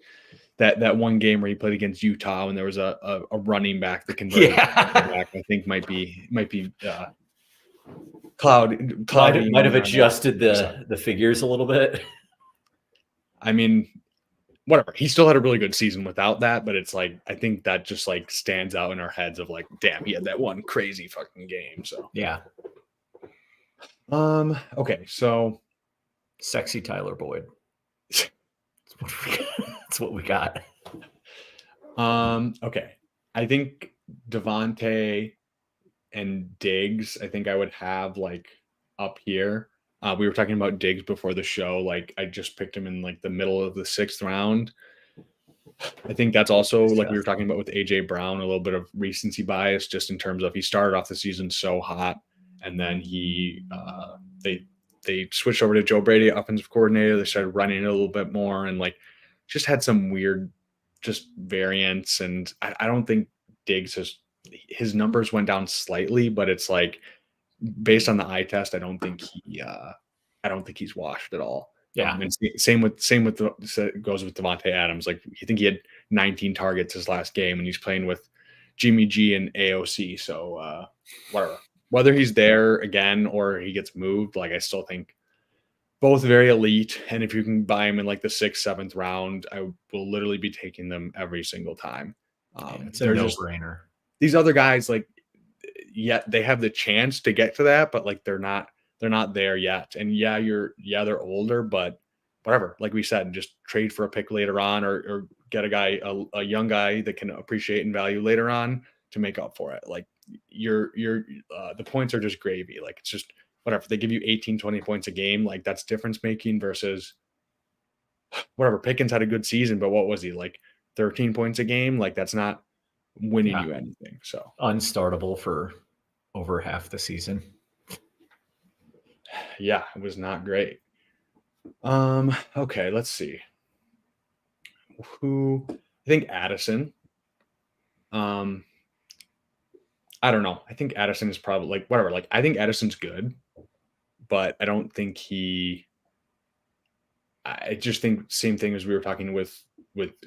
A: that one game where he played against Utah and there was a running back that converted back, I think might be Cloud
B: might have adjusted the figures a little bit.
A: I mean, whatever. He still had a really good season without that, but it's like I think that just like stands out in our heads of like, damn, he had that one crazy fucking game. So
B: yeah.
A: Okay, so
B: sexy Tyler Boyd. That's what we got.
A: Okay. I think Devontae and Diggs, I think I would have like up here. We were talking about Diggs before the show. Like I just picked him in like the middle of the 6th round. I think that's also like we were talking about with AJ Brown, a little bit of recency bias, just in terms of he started off the season so hot, and then they switched over to Joe Brady, offensive coordinator. They started running it a little bit more, and like just had some weird just variance. And I don't think Diggs his numbers went down slightly, but it's like based on the eye test, I don't think he's washed at all.
B: Yeah.
A: And same with goes with Devontae Adams. Like I think he had 19 targets his last game, and he's playing with Jimmy G and AOC. So whatever. Whether he's there again or he gets moved, like I still think both very elite. And if you can buy him in like the 6th, 7th round, I will literally be taking them every single time.
B: It's a no-brainer.
A: These other guys, like, yet they have the chance to get to that, but like they're not there yet. And they're older, but whatever. Like we said, just trade for a pick later on, or get a young guy that can appreciate and value later on to make up for it. Like the points are just gravy. Like it's just whatever. They give you 18, 20 points a game. Like that's difference making versus whatever. Pickens had a good season, but what was he like 13 points a game? Like that's not winning you anything. So
B: unstartable for over half the season.
A: Yeah, it was not great. Okay, let's see. I think Addison. I don't know. I think Addison is probably like whatever. Like I think Addison's good, but I don't think I just think same thing as we were talking with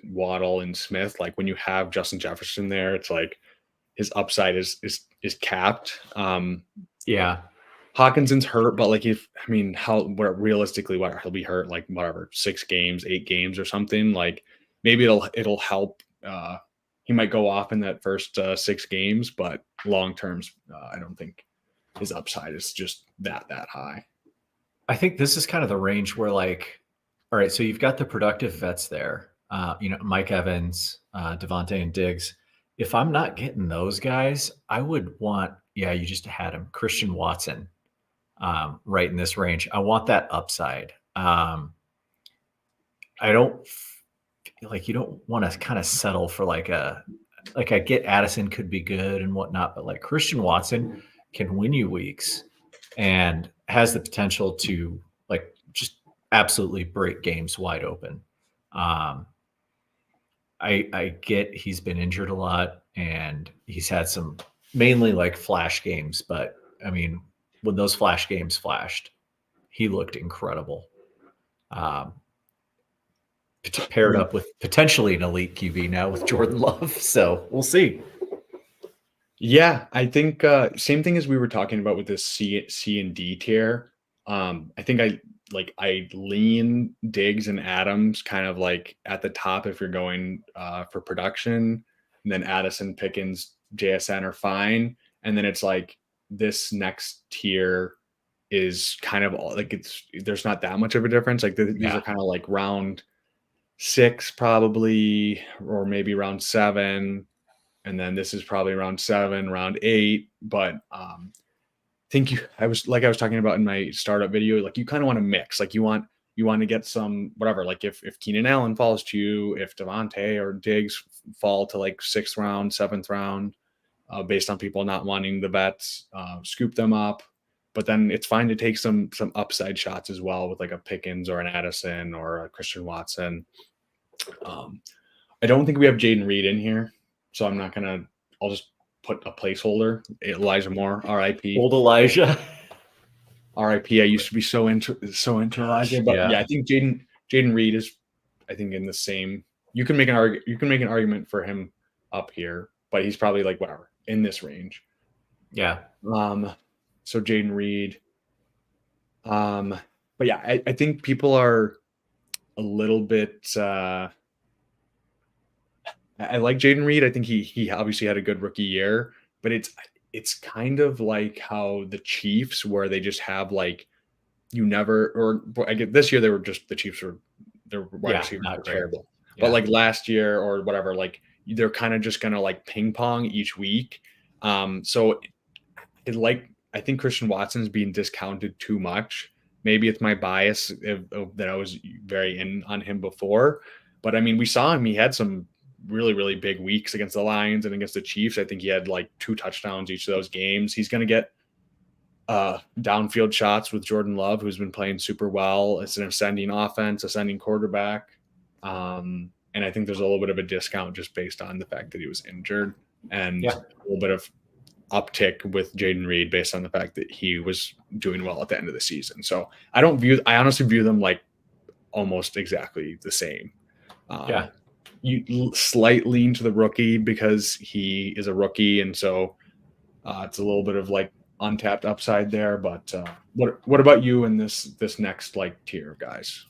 A: Waddle and Smith. Like when you have Justin Jefferson there, it's like his upside is capped.
B: Yeah.
A: Hawkinson's hurt, but like realistically he'll be hurt like whatever 6 games, 8 games or something. Like maybe it'll help he might go off in that first 6 games, but long terms, I don't think his upside is just that high.
B: I think this is kind of the range where, like, all right, so you've got the productive vets there, Mike Evans, Devontae, and Diggs. If I'm not getting those guys, I would want, you just had him, Christian Watson, right in this range. I want that upside. I don't like, you don't want to kind of settle for like I get Addison could be good and whatnot, but like Christian Watson can win you weeks and has the potential to like just absolutely break games wide open. I get he's been injured a lot and he's had some mainly like flash games, but I mean, when those flash games flashed, he looked incredible. Paired up with potentially an elite QB now with Jordan Love. So we'll see.
A: Yeah, I think same thing as we were talking about with this C and D tier. I think I lean Diggs and Adams kind of like at the top if you're going for production, and then Addison, Pickens, JSN are fine, and then it's like this next tier is kind of like there's not that much of a difference. Like these are kind of like round 6 probably, or maybe round 7. And then this is probably round 7, round 8. But I was talking about in my startup video, like you kind of want to mix. Like you want to get some whatever. Like if Keenan Allen falls to you, if Devontae or Diggs fall to like 6th round, 7th round, based on people not wanting the bets, scoop them up. But then it's fine to take some upside shots as well with like a Pickens or an Addison or a Christian Watson. I don't think we have Jaden Reed in here. So I'm not gonna. I'll just put a placeholder. Elijah Moore, R.I.P.
B: Old Elijah,
A: R.I.P. I used to be so into Elijah, but yeah I think Jaden Reed is, I think, in the same. You can make an argument for him up here, but he's probably like whatever in this range.
B: Yeah.
A: So Jaden Reed. But yeah, I think people are a little bit. I like Jaden Reed. I think he obviously had a good rookie year, but it's kind of like how the Chiefs, where they just have like you never, or I get this year they were just the Chiefs were their wide receivers were terrible, but like last year or whatever, like they're kind of just gonna like ping pong each week. So I think Christian Watson's being discounted too much. Maybe it's my bias that I was very in on him before, but I mean we saw him. He had some really, really big weeks against the Lions and against the Chiefs. I think he had like 2 touchdowns each of those games. He's going to get downfield shots with Jordan Love, who's been playing super well. It's an ascending offense, ascending quarterback. And I think there's a little bit of a discount just based on the fact that he was injured, and a little bit of uptick with Jaden Reed based on the fact that he was doing well at the end of the season. So I honestly view them like almost exactly the same. You slight lean to the rookie because he is a rookie, and so it's a little bit of like untapped upside there. But what about you in this next like tier of guys?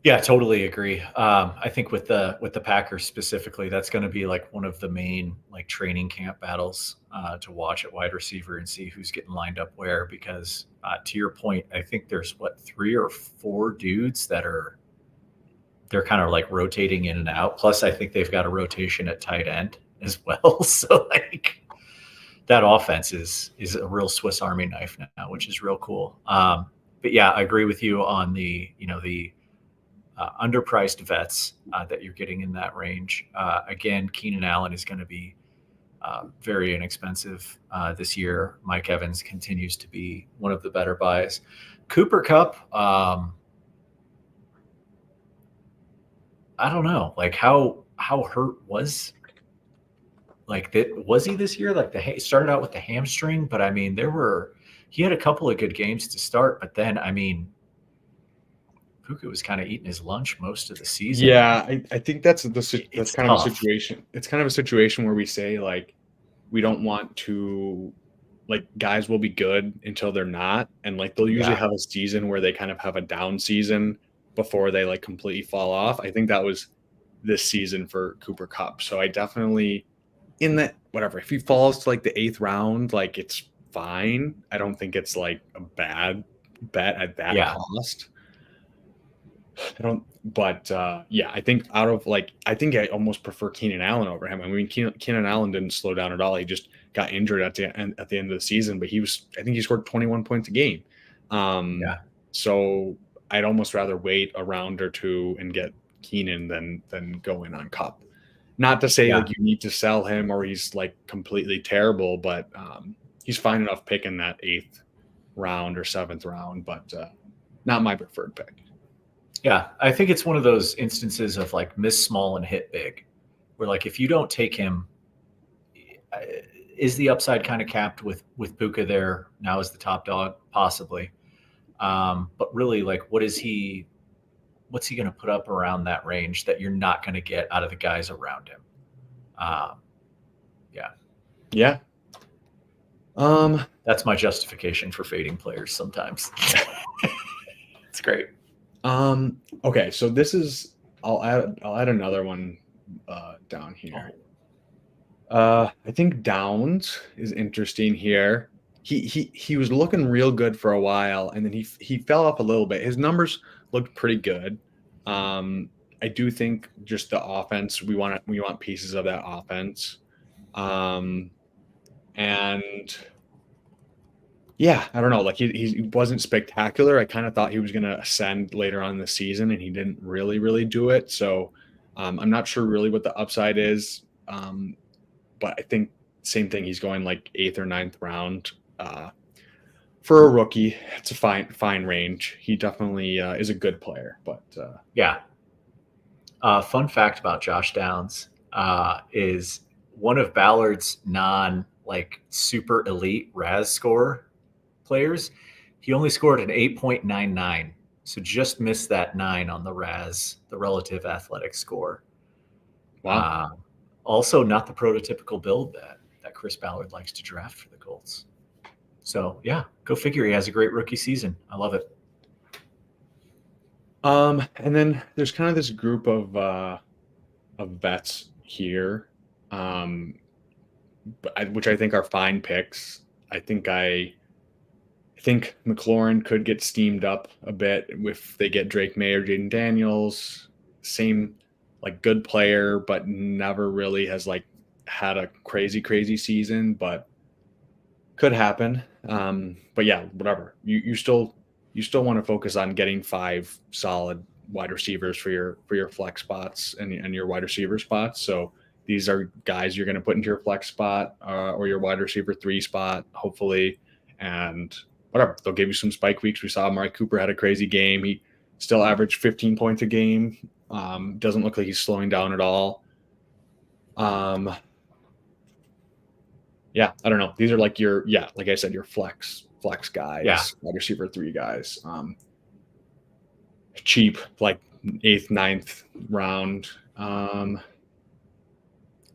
B: Yeah, totally agree. I think with the Packers specifically, that's going to be like one of the main like training camp battles to watch at wide receiver and see who's getting lined up where. Because to your point, I think there's 3 or 4 dudes that they're kind of like rotating in and out. Plus, I think they've got a rotation at tight end as well. So like that offense is a real Swiss Army knife now, which is real cool. But yeah, I agree with you on the underpriced vets that you're getting in that range. Again, Keenan Allen is going to be very inexpensive this year. Mike Evans continues to be one of the better buys. Cooper Kupp, I don't know, like how hurt was like that? Was he this year? Like started out with the hamstring, but I mean, he had a couple of good games to start, but then I mean, Puka was kind of eating his lunch most of the season.
A: Yeah, I think that's kind of a situation. It's kind of a situation where we say like we don't want to, like, guys will be good until they're not, and like they'll usually have a season where they kind of have a down season before they like completely fall off. I think that was this season for Cooper Kupp. So I definitely in that whatever. If he falls to like the 8th round, like it's fine. I don't think it's like a bad bet at that cost. I don't, but yeah, I think out of like, I think I almost prefer Keenan Allen over him. I mean, Keenan Allen didn't slow down at all. He just got injured at the end of the season, but I think he scored 21 points a game. So I'd almost rather wait a round or two and get Keenan than go in on Kupp. Not to say like you need to sell him or he's like completely terrible, but he's fine enough picking that 8th round or 7th round, but not my preferred pick.
B: Yeah, I think it's one of those instances of like miss small and hit big, where like if you don't take him, is the upside kind of capped with Puka there now as the top dog? Possibly. But really, like, what's he going to put up around that range that you're not going to get out of the guys around him?
A: Yeah.
B: That's my justification for fading players sometimes. It's great.
A: Okay, so this is I'll add another one down here. I think Downs is interesting here. He was looking real good for a while, and then he fell off a little bit. His numbers looked pretty good. I do think just the offense, we want pieces of that offense. And yeah, I don't know. Like he wasn't spectacular. I kind of thought he was going to ascend later on in the season, and he didn't really do it. So I'm not sure really what the upside is. But I think same thing. He's going like 8th or 9th round for a rookie. It's a fine range. He definitely is a good player. But
B: fun fact about Josh Downs is one of Ballard's super elite RAS score players. He only scored an 8.99, so just missed that 9 on the RAS, the relative athletic score.
A: Wow.
B: Also not the prototypical build that Chris Ballard likes to draft for the Colts. So yeah, go figure. He has a great rookie season. I love it.
A: And then there's kind of this group of vets here, which I think are fine picks. I think McLaurin could get steamed up a bit if they get Drake May or Jaden Daniels. Same, like, good player, but never really has like had a crazy season, but could happen. But yeah, whatever. You still want to focus on getting 5 solid wide receivers for your flex spots and your wide receiver spots. So these are guys you're going to put into your flex spot or your wide receiver 3 spot, hopefully, and whatever. They'll give you some spike weeks. We saw Amari Cooper had a crazy game. He still averaged 15 points a game. Doesn't look like he's slowing down at all. Yeah, I don't know. These are like like I said, your flex guys, wide receiver 3 guys. Cheap, like 8th, 9th round.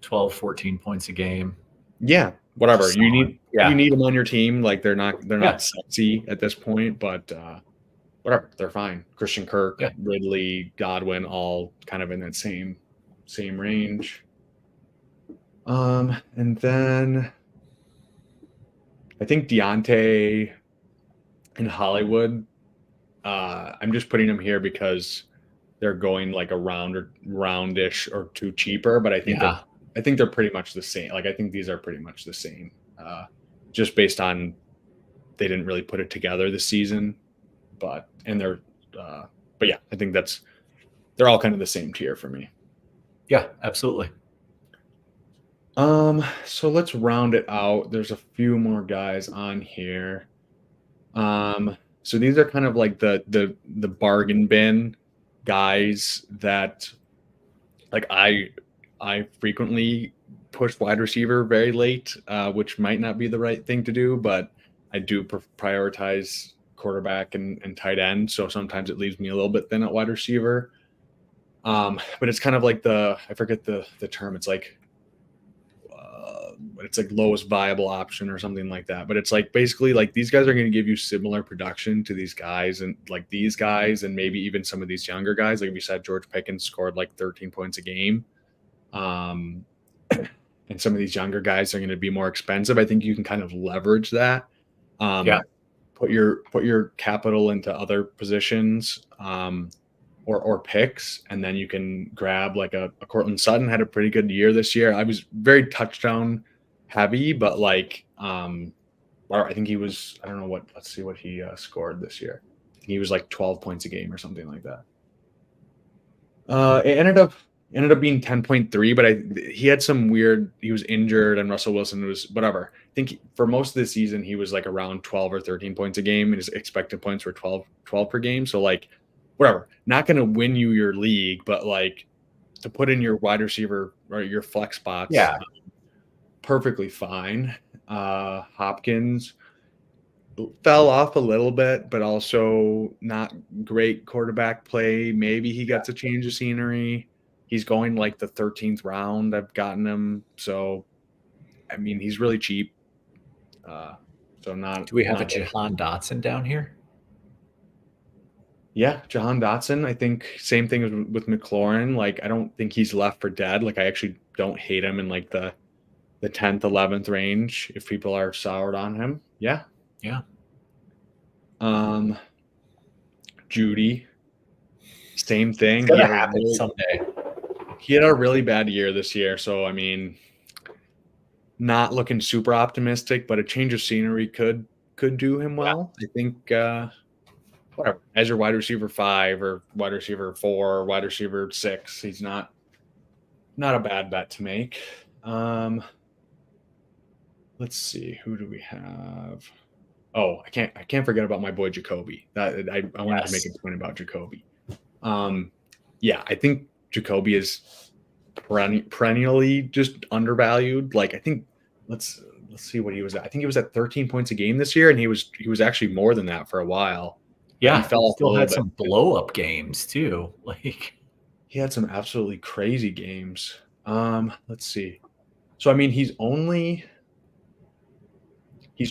B: 12, 14 points a game.
A: Yeah, whatever. You need them on your team. Like they're not sexy at this point, but whatever, they're fine. Christian Kirk, Ridley, Godwin, all kind of in that same range. And then I think Deontay and Hollywood. I'm just putting them here because they're going like a roundish or 2 cheaper, but I think they're pretty much the same. Like I think these are pretty much the same, just based on they didn't really put it together this season, but yeah, I think they're all kind of the same tier for me.
B: Yeah, absolutely.
A: So let's round it out. There's a few more guys on here. So these are kind of like the bargain bin guys that like I frequently push wide receiver very late, which might not be the right thing to do, but I do prioritize quarterback and tight end. So sometimes it leaves me a little bit thin at wide receiver. But it's kind of like I forget the term. It's like, it's like lowest viable option or something like that. But it's like basically like these guys are going to give you similar production to these guys and like these guys and maybe even some of these younger guys. Like we said, George Pickens scored like 13 points a game. And some of these younger guys are going to be more expensive. I think you can kind of leverage that. Put your capital into other positions. Or picks, and then you can grab like a Cortland Sutton had a pretty good year this year. I was very touchdown heavy, but like or I think he was, I don't know what, let's see what he scored this year. He was like 12 points a game or something like that. It ended up being 10.3, but he had some weird, he was injured and Russell Wilson was whatever. I think for most of the season he was like around 12 or 13 points a game and his expected points were 12 per game. So like whatever, not going to win you your league, but like to put in your wide receiver or your flex spots, perfectly fine. Hopkins fell off a little bit, but also not great quarterback play. Maybe he gets a change of scenery. He's going like the 13th round. I've gotten him. So, I mean, he's really cheap. So not.
B: Do we have a Jahan Dotson down here?
A: Yeah, Jahan Dotson. I think same thing with McLaurin. Like, I don't think he's left for dead. Like, I actually don't hate him in like the 10th, 11th range if people are soured on him. Yeah. Judy. Same thing.
B: It's gonna happen someday.
A: He had a really bad year this year, so I mean, not looking super optimistic, but a change of scenery could do him well. I think whatever, as your wide receiver 5 or wide receiver 4 or wide receiver 6, he's not a bad bet to make. Let's see, who do we have? Oh, I can't forget about my boy Jacoby. That I wanted to make a point about Jacoby. Yeah, I think Jacoby is perennially just undervalued. Like I think let's see what he was at. I think he was at 13 points a game this year, and he was actually more than that for a while.
B: Yeah, he still had some blow up games too. Like
A: he had some absolutely crazy games. Let's see. So I mean, he's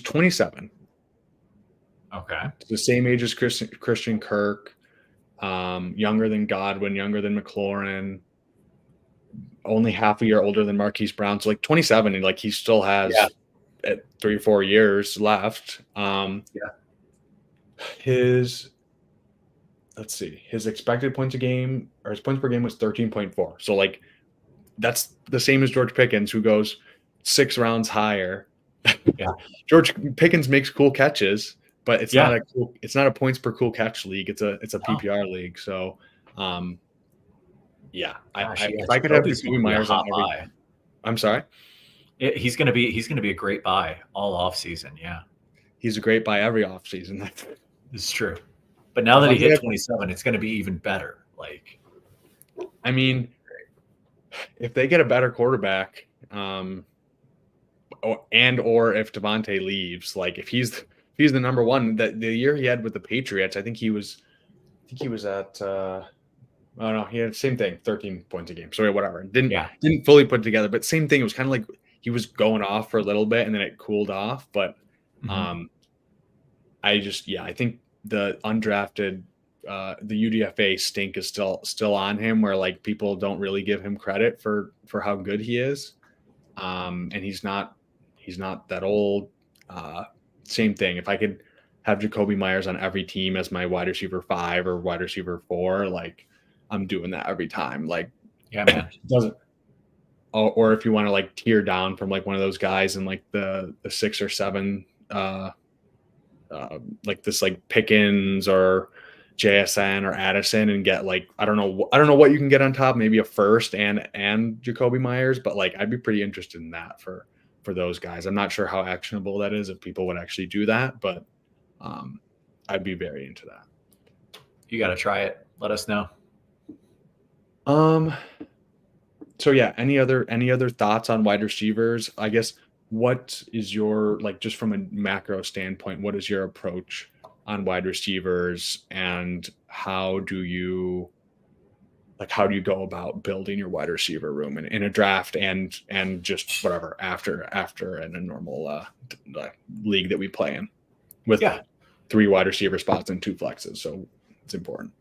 A: 27.
B: Okay.
A: The same age as Christian Kirk, younger than Godwin, younger than McLaurin, only half a year older than Marquise Brown. So like 27, and like he still has 3 or 4 years left. His expected points a game or his points per game was 13.4. So like that's the same as George Pickens, who goes 6 rounds higher. George Pickens makes cool catches, but it's not a points per cool catch league. It's a PPR league. So if I could have Jacoby Myers on every, I'm sorry.
B: He's gonna be a great buy all off season. Yeah,
A: he's a great buy every off season.
B: It's true. But now that he hit 27, it's gonna be even better. Like,
A: I mean, if they get a better quarterback, or if Devontae leaves, like if he's the number one, the year he had with the Patriots, I think he was at oh no, he had the same thing, 13 points a game. So whatever. Didn't fully put it together, but same thing. It was kind of like he was going off for a little bit and then it cooled off. But I think the undrafted the UDFA stink is still on him, where like people don't really give him credit for how good he is. And he's not that old. Same thing. If I could have Jacoby Myers on every team as my wide receiver 5 or wide receiver 4, like I'm doing that every time. Like,
B: yeah, man.
A: Doesn't. Or if you want to like tier down from like one of those guys in like the 6 or 7, like this like Pickens or JSN or Addison, and get like I don't know what you can get on top. Maybe a first and Jacoby Myers, but like I'd be pretty interested in that for those guys. I'm not sure how actionable that is if people would actually do that, but I'd be very into that.
B: You got to try it. Let us know.
A: So yeah, any other thoughts on wide receivers? I guess what is your, like, just from a macro standpoint, what is your approach on wide receivers, and how do you like how do you go about building your wide receiver room in a draft and just whatever after in a normal league that we play in with 3 wide receiver spots and 2 flexes. So it's important.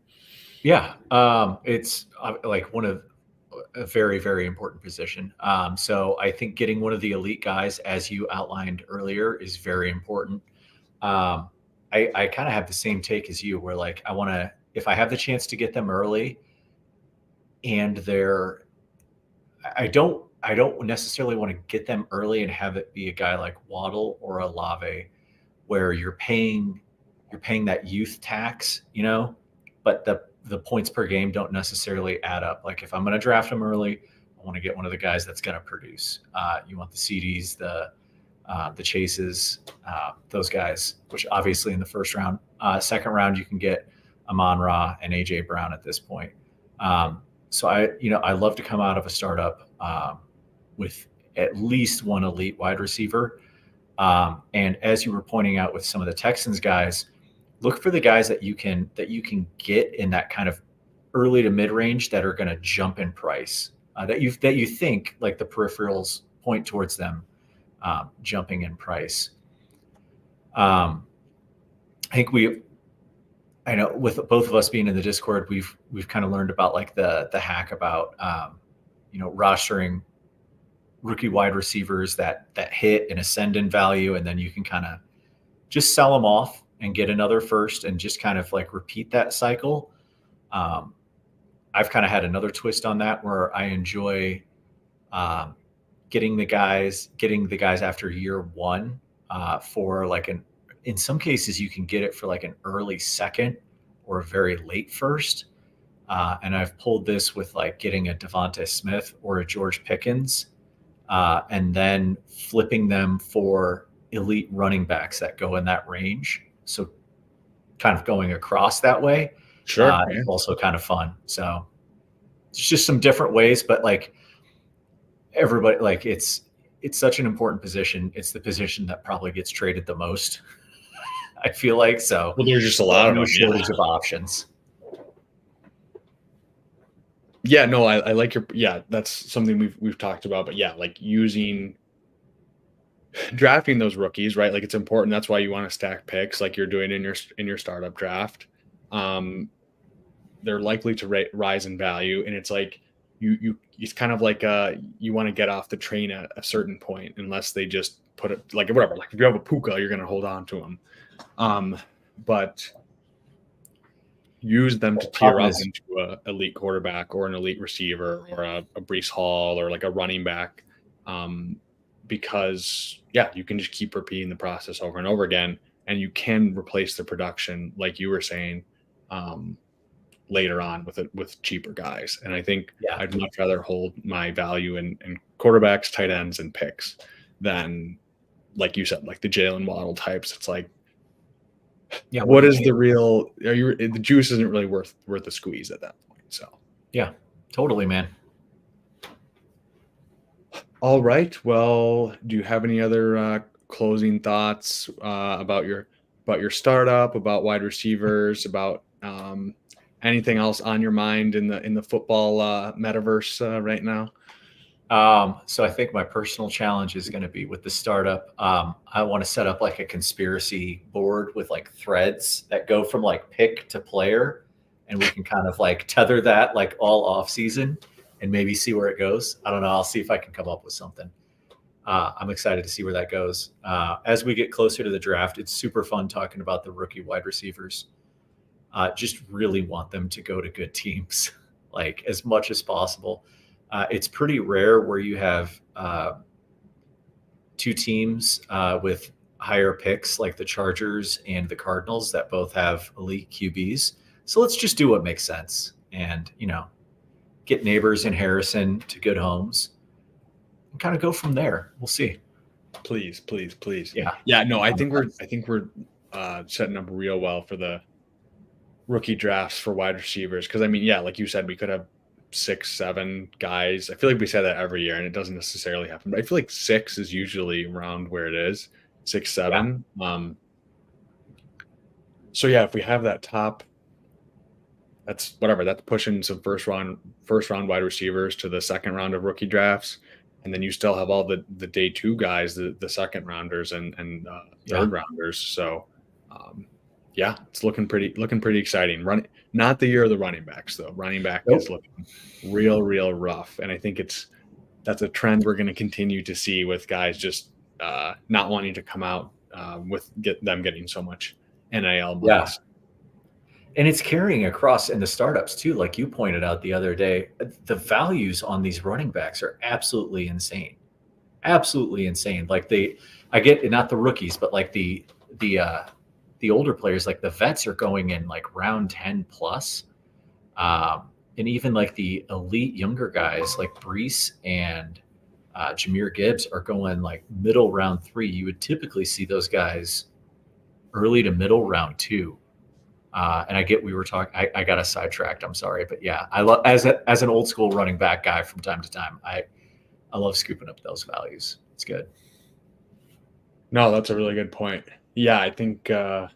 B: Yeah. It's like one of a very, very important position. So I think getting one of the elite guys, as you outlined earlier, is very important. I kind of have the same take as you, where like I want to, if I have the chance to get them early, and I don't necessarily want to get them early and have it be a guy like Waddle or Olave, where you're paying that youth tax, but the points per game don't necessarily add up. Like if I'm going to draft them early, I want to get one of the guys that's going to produce. You want the CDs, the Chases, those guys, which obviously in the first round. Second round, you can get Amon-Ra and AJ Brown at this point. So I love to come out of a startup with at least one elite wide receiver. And as you were pointing out with some of the Texans guys, look for the guys that you can get in that kind of early to mid range that are going to jump in price. That you think like the peripherals point towards them jumping in price. I think I know with both of us being in the Discord, we've kind of learned about like the hack about rostering rookie wide receivers that hit and ascend in value, and then you can kind of just sell them off and get another first and just kind of like repeat that cycle. I've kind of had another twist on that where I enjoy getting the guys after year one for like in some cases you can get it for like an early second or a very late first. And I've pulled this with like getting a Devonta Smith or a George Pickens and then flipping them for elite running backs that go in that range. So kind of going across that way.
A: Sure.
B: It's also kind of fun. So it's just some different ways, but like everybody, like it's such an important position. It's the position that probably gets traded the most. I feel like so.
A: Well, there's just a lot of
B: no
A: them,
B: shortage of options.
A: Yeah, no, I like that's something we've talked about, but yeah, like drafting those rookies, right? Like it's important. That's why you want to stack picks like you're doing in your startup draft. They're likely to rise in value, and it's like it's kind of like you want to get off the train at a certain point, unless they just put it like whatever. Like if you have a Puka, you're going to hold on to them, but use them to tier up into a elite quarterback or an elite receiver or a Breece Hall or like a running back, because you can just keep repeating the process over and over again, and you can replace the production, like you were saying, later on with cheaper guys. And I think I'd much rather hold my value in quarterbacks, tight ends, and picks than, like you said, like the Jalen Waddle types. It's like, what is the real? The juice isn't really worth the squeeze at that point. So
B: yeah, totally, man.
A: All right. Well, do you have any other closing thoughts about your startup, about wide receivers, about anything else on your mind in the football metaverse right now?
B: So I think my personal challenge is going to be with the startup. I want to set up like a conspiracy board with like threads that go from like pick to player, and we can kind of like tether that like all off season and maybe see where it goes. I don't know. I'll see if I can come up with something. I'm excited to see where that goes. As we get closer to the draft, it's super fun talking about the rookie wide receivers. Just really want them to go to good teams, like as much as possible. It's pretty rare where you have two teams with higher picks like the Chargers and the Cardinals that both have elite QBs. So let's just do what makes sense and, get Neighbors and Harrison to good homes and kind of go from there. We'll see.
A: Please.
B: Yeah.
A: Yeah. No, I think we're setting up real well for the rookie drafts for wide receivers. Cause I mean, like you said, we could have 6-7 guys. I feel like we say that every year and it doesn't necessarily happen, but I feel like 6 is usually around where it is, 6-7. So if we have that top that's whatever. That's pushing some first round wide receivers to the second round of rookie drafts, and then you still have all the day 2 guys, the second rounders and third rounders. So, yeah, it's looking pretty exciting. Not the year of the running backs though. Running back is looking real rough, and I think that's a trend we're going to continue to see with guys just not wanting to come out with them getting so much NIL money.
B: Yeah. And it's carrying across in the startups too. Like you pointed out the other day, the values on these running backs are absolutely insane. Absolutely insane. Like I get not the rookies, but like the older players, like the vets are going in like round 10 plus. And even like the elite younger guys like Brees and Jahmyr Gibbs are going like middle round 3. You would typically see those guys early to middle round 2. And I get we were talking. I got us sidetracked. I'm sorry, but yeah, I love as an old school running back guy from time to time. I love scooping up those values. It's good.
A: No, that's a really good point. Yeah, I think. I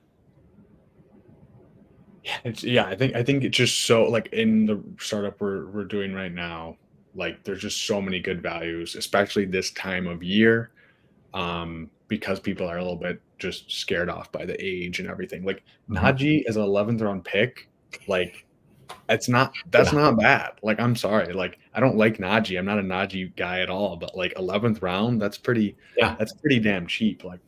A: think it's just so like in the startup we're doing right now. Like, there's just so many good values, especially this time of year, because people are a little bit just scared off by the age and everything. Like Najee as an 11th round pick, like that's not bad. Like, I'm sorry, like I don't like Najee. I'm not a Najee guy at all. But like 11th round, that's pretty damn cheap. Like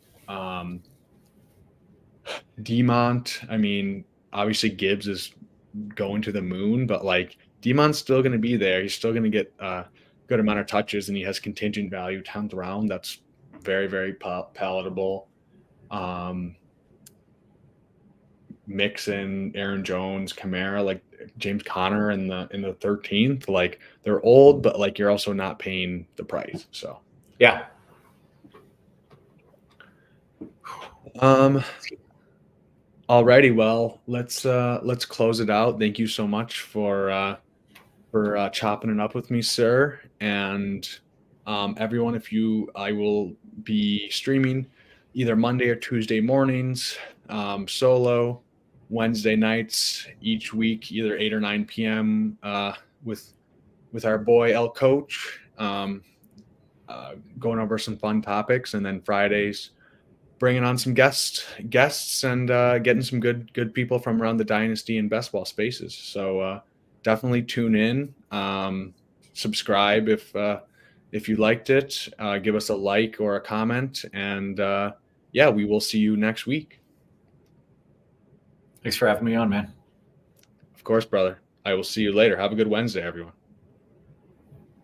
A: Demont, I mean, obviously Gibbs is going to the moon, but like Demont's still going to be there. He's still going to get a good amount of touches, and he has contingent value 10th round. That's very palatable. Mixon, Aaron Jones, Kamara, like James Conner in the 13th. Like, they're old, but like you're also not paying the price. So
B: yeah.
A: Alrighty, well, let's close it out. Thank you so much for chopping it up with me, sir. And everyone, I will be streaming either Monday or Tuesday mornings, solo, Wednesday nights each week, either 8 or 9 p.m. With our boy El Coach, going over some fun topics, and then Fridays bringing on some guests and getting some good people from around the Dynasty and best ball spaces. So definitely tune in, subscribe if you liked it, give us a like or a comment, and yeah, we will see you next week.
B: Thanks for having me on, man.
A: Of course, brother. I will see you later. Have a good Wednesday, everyone.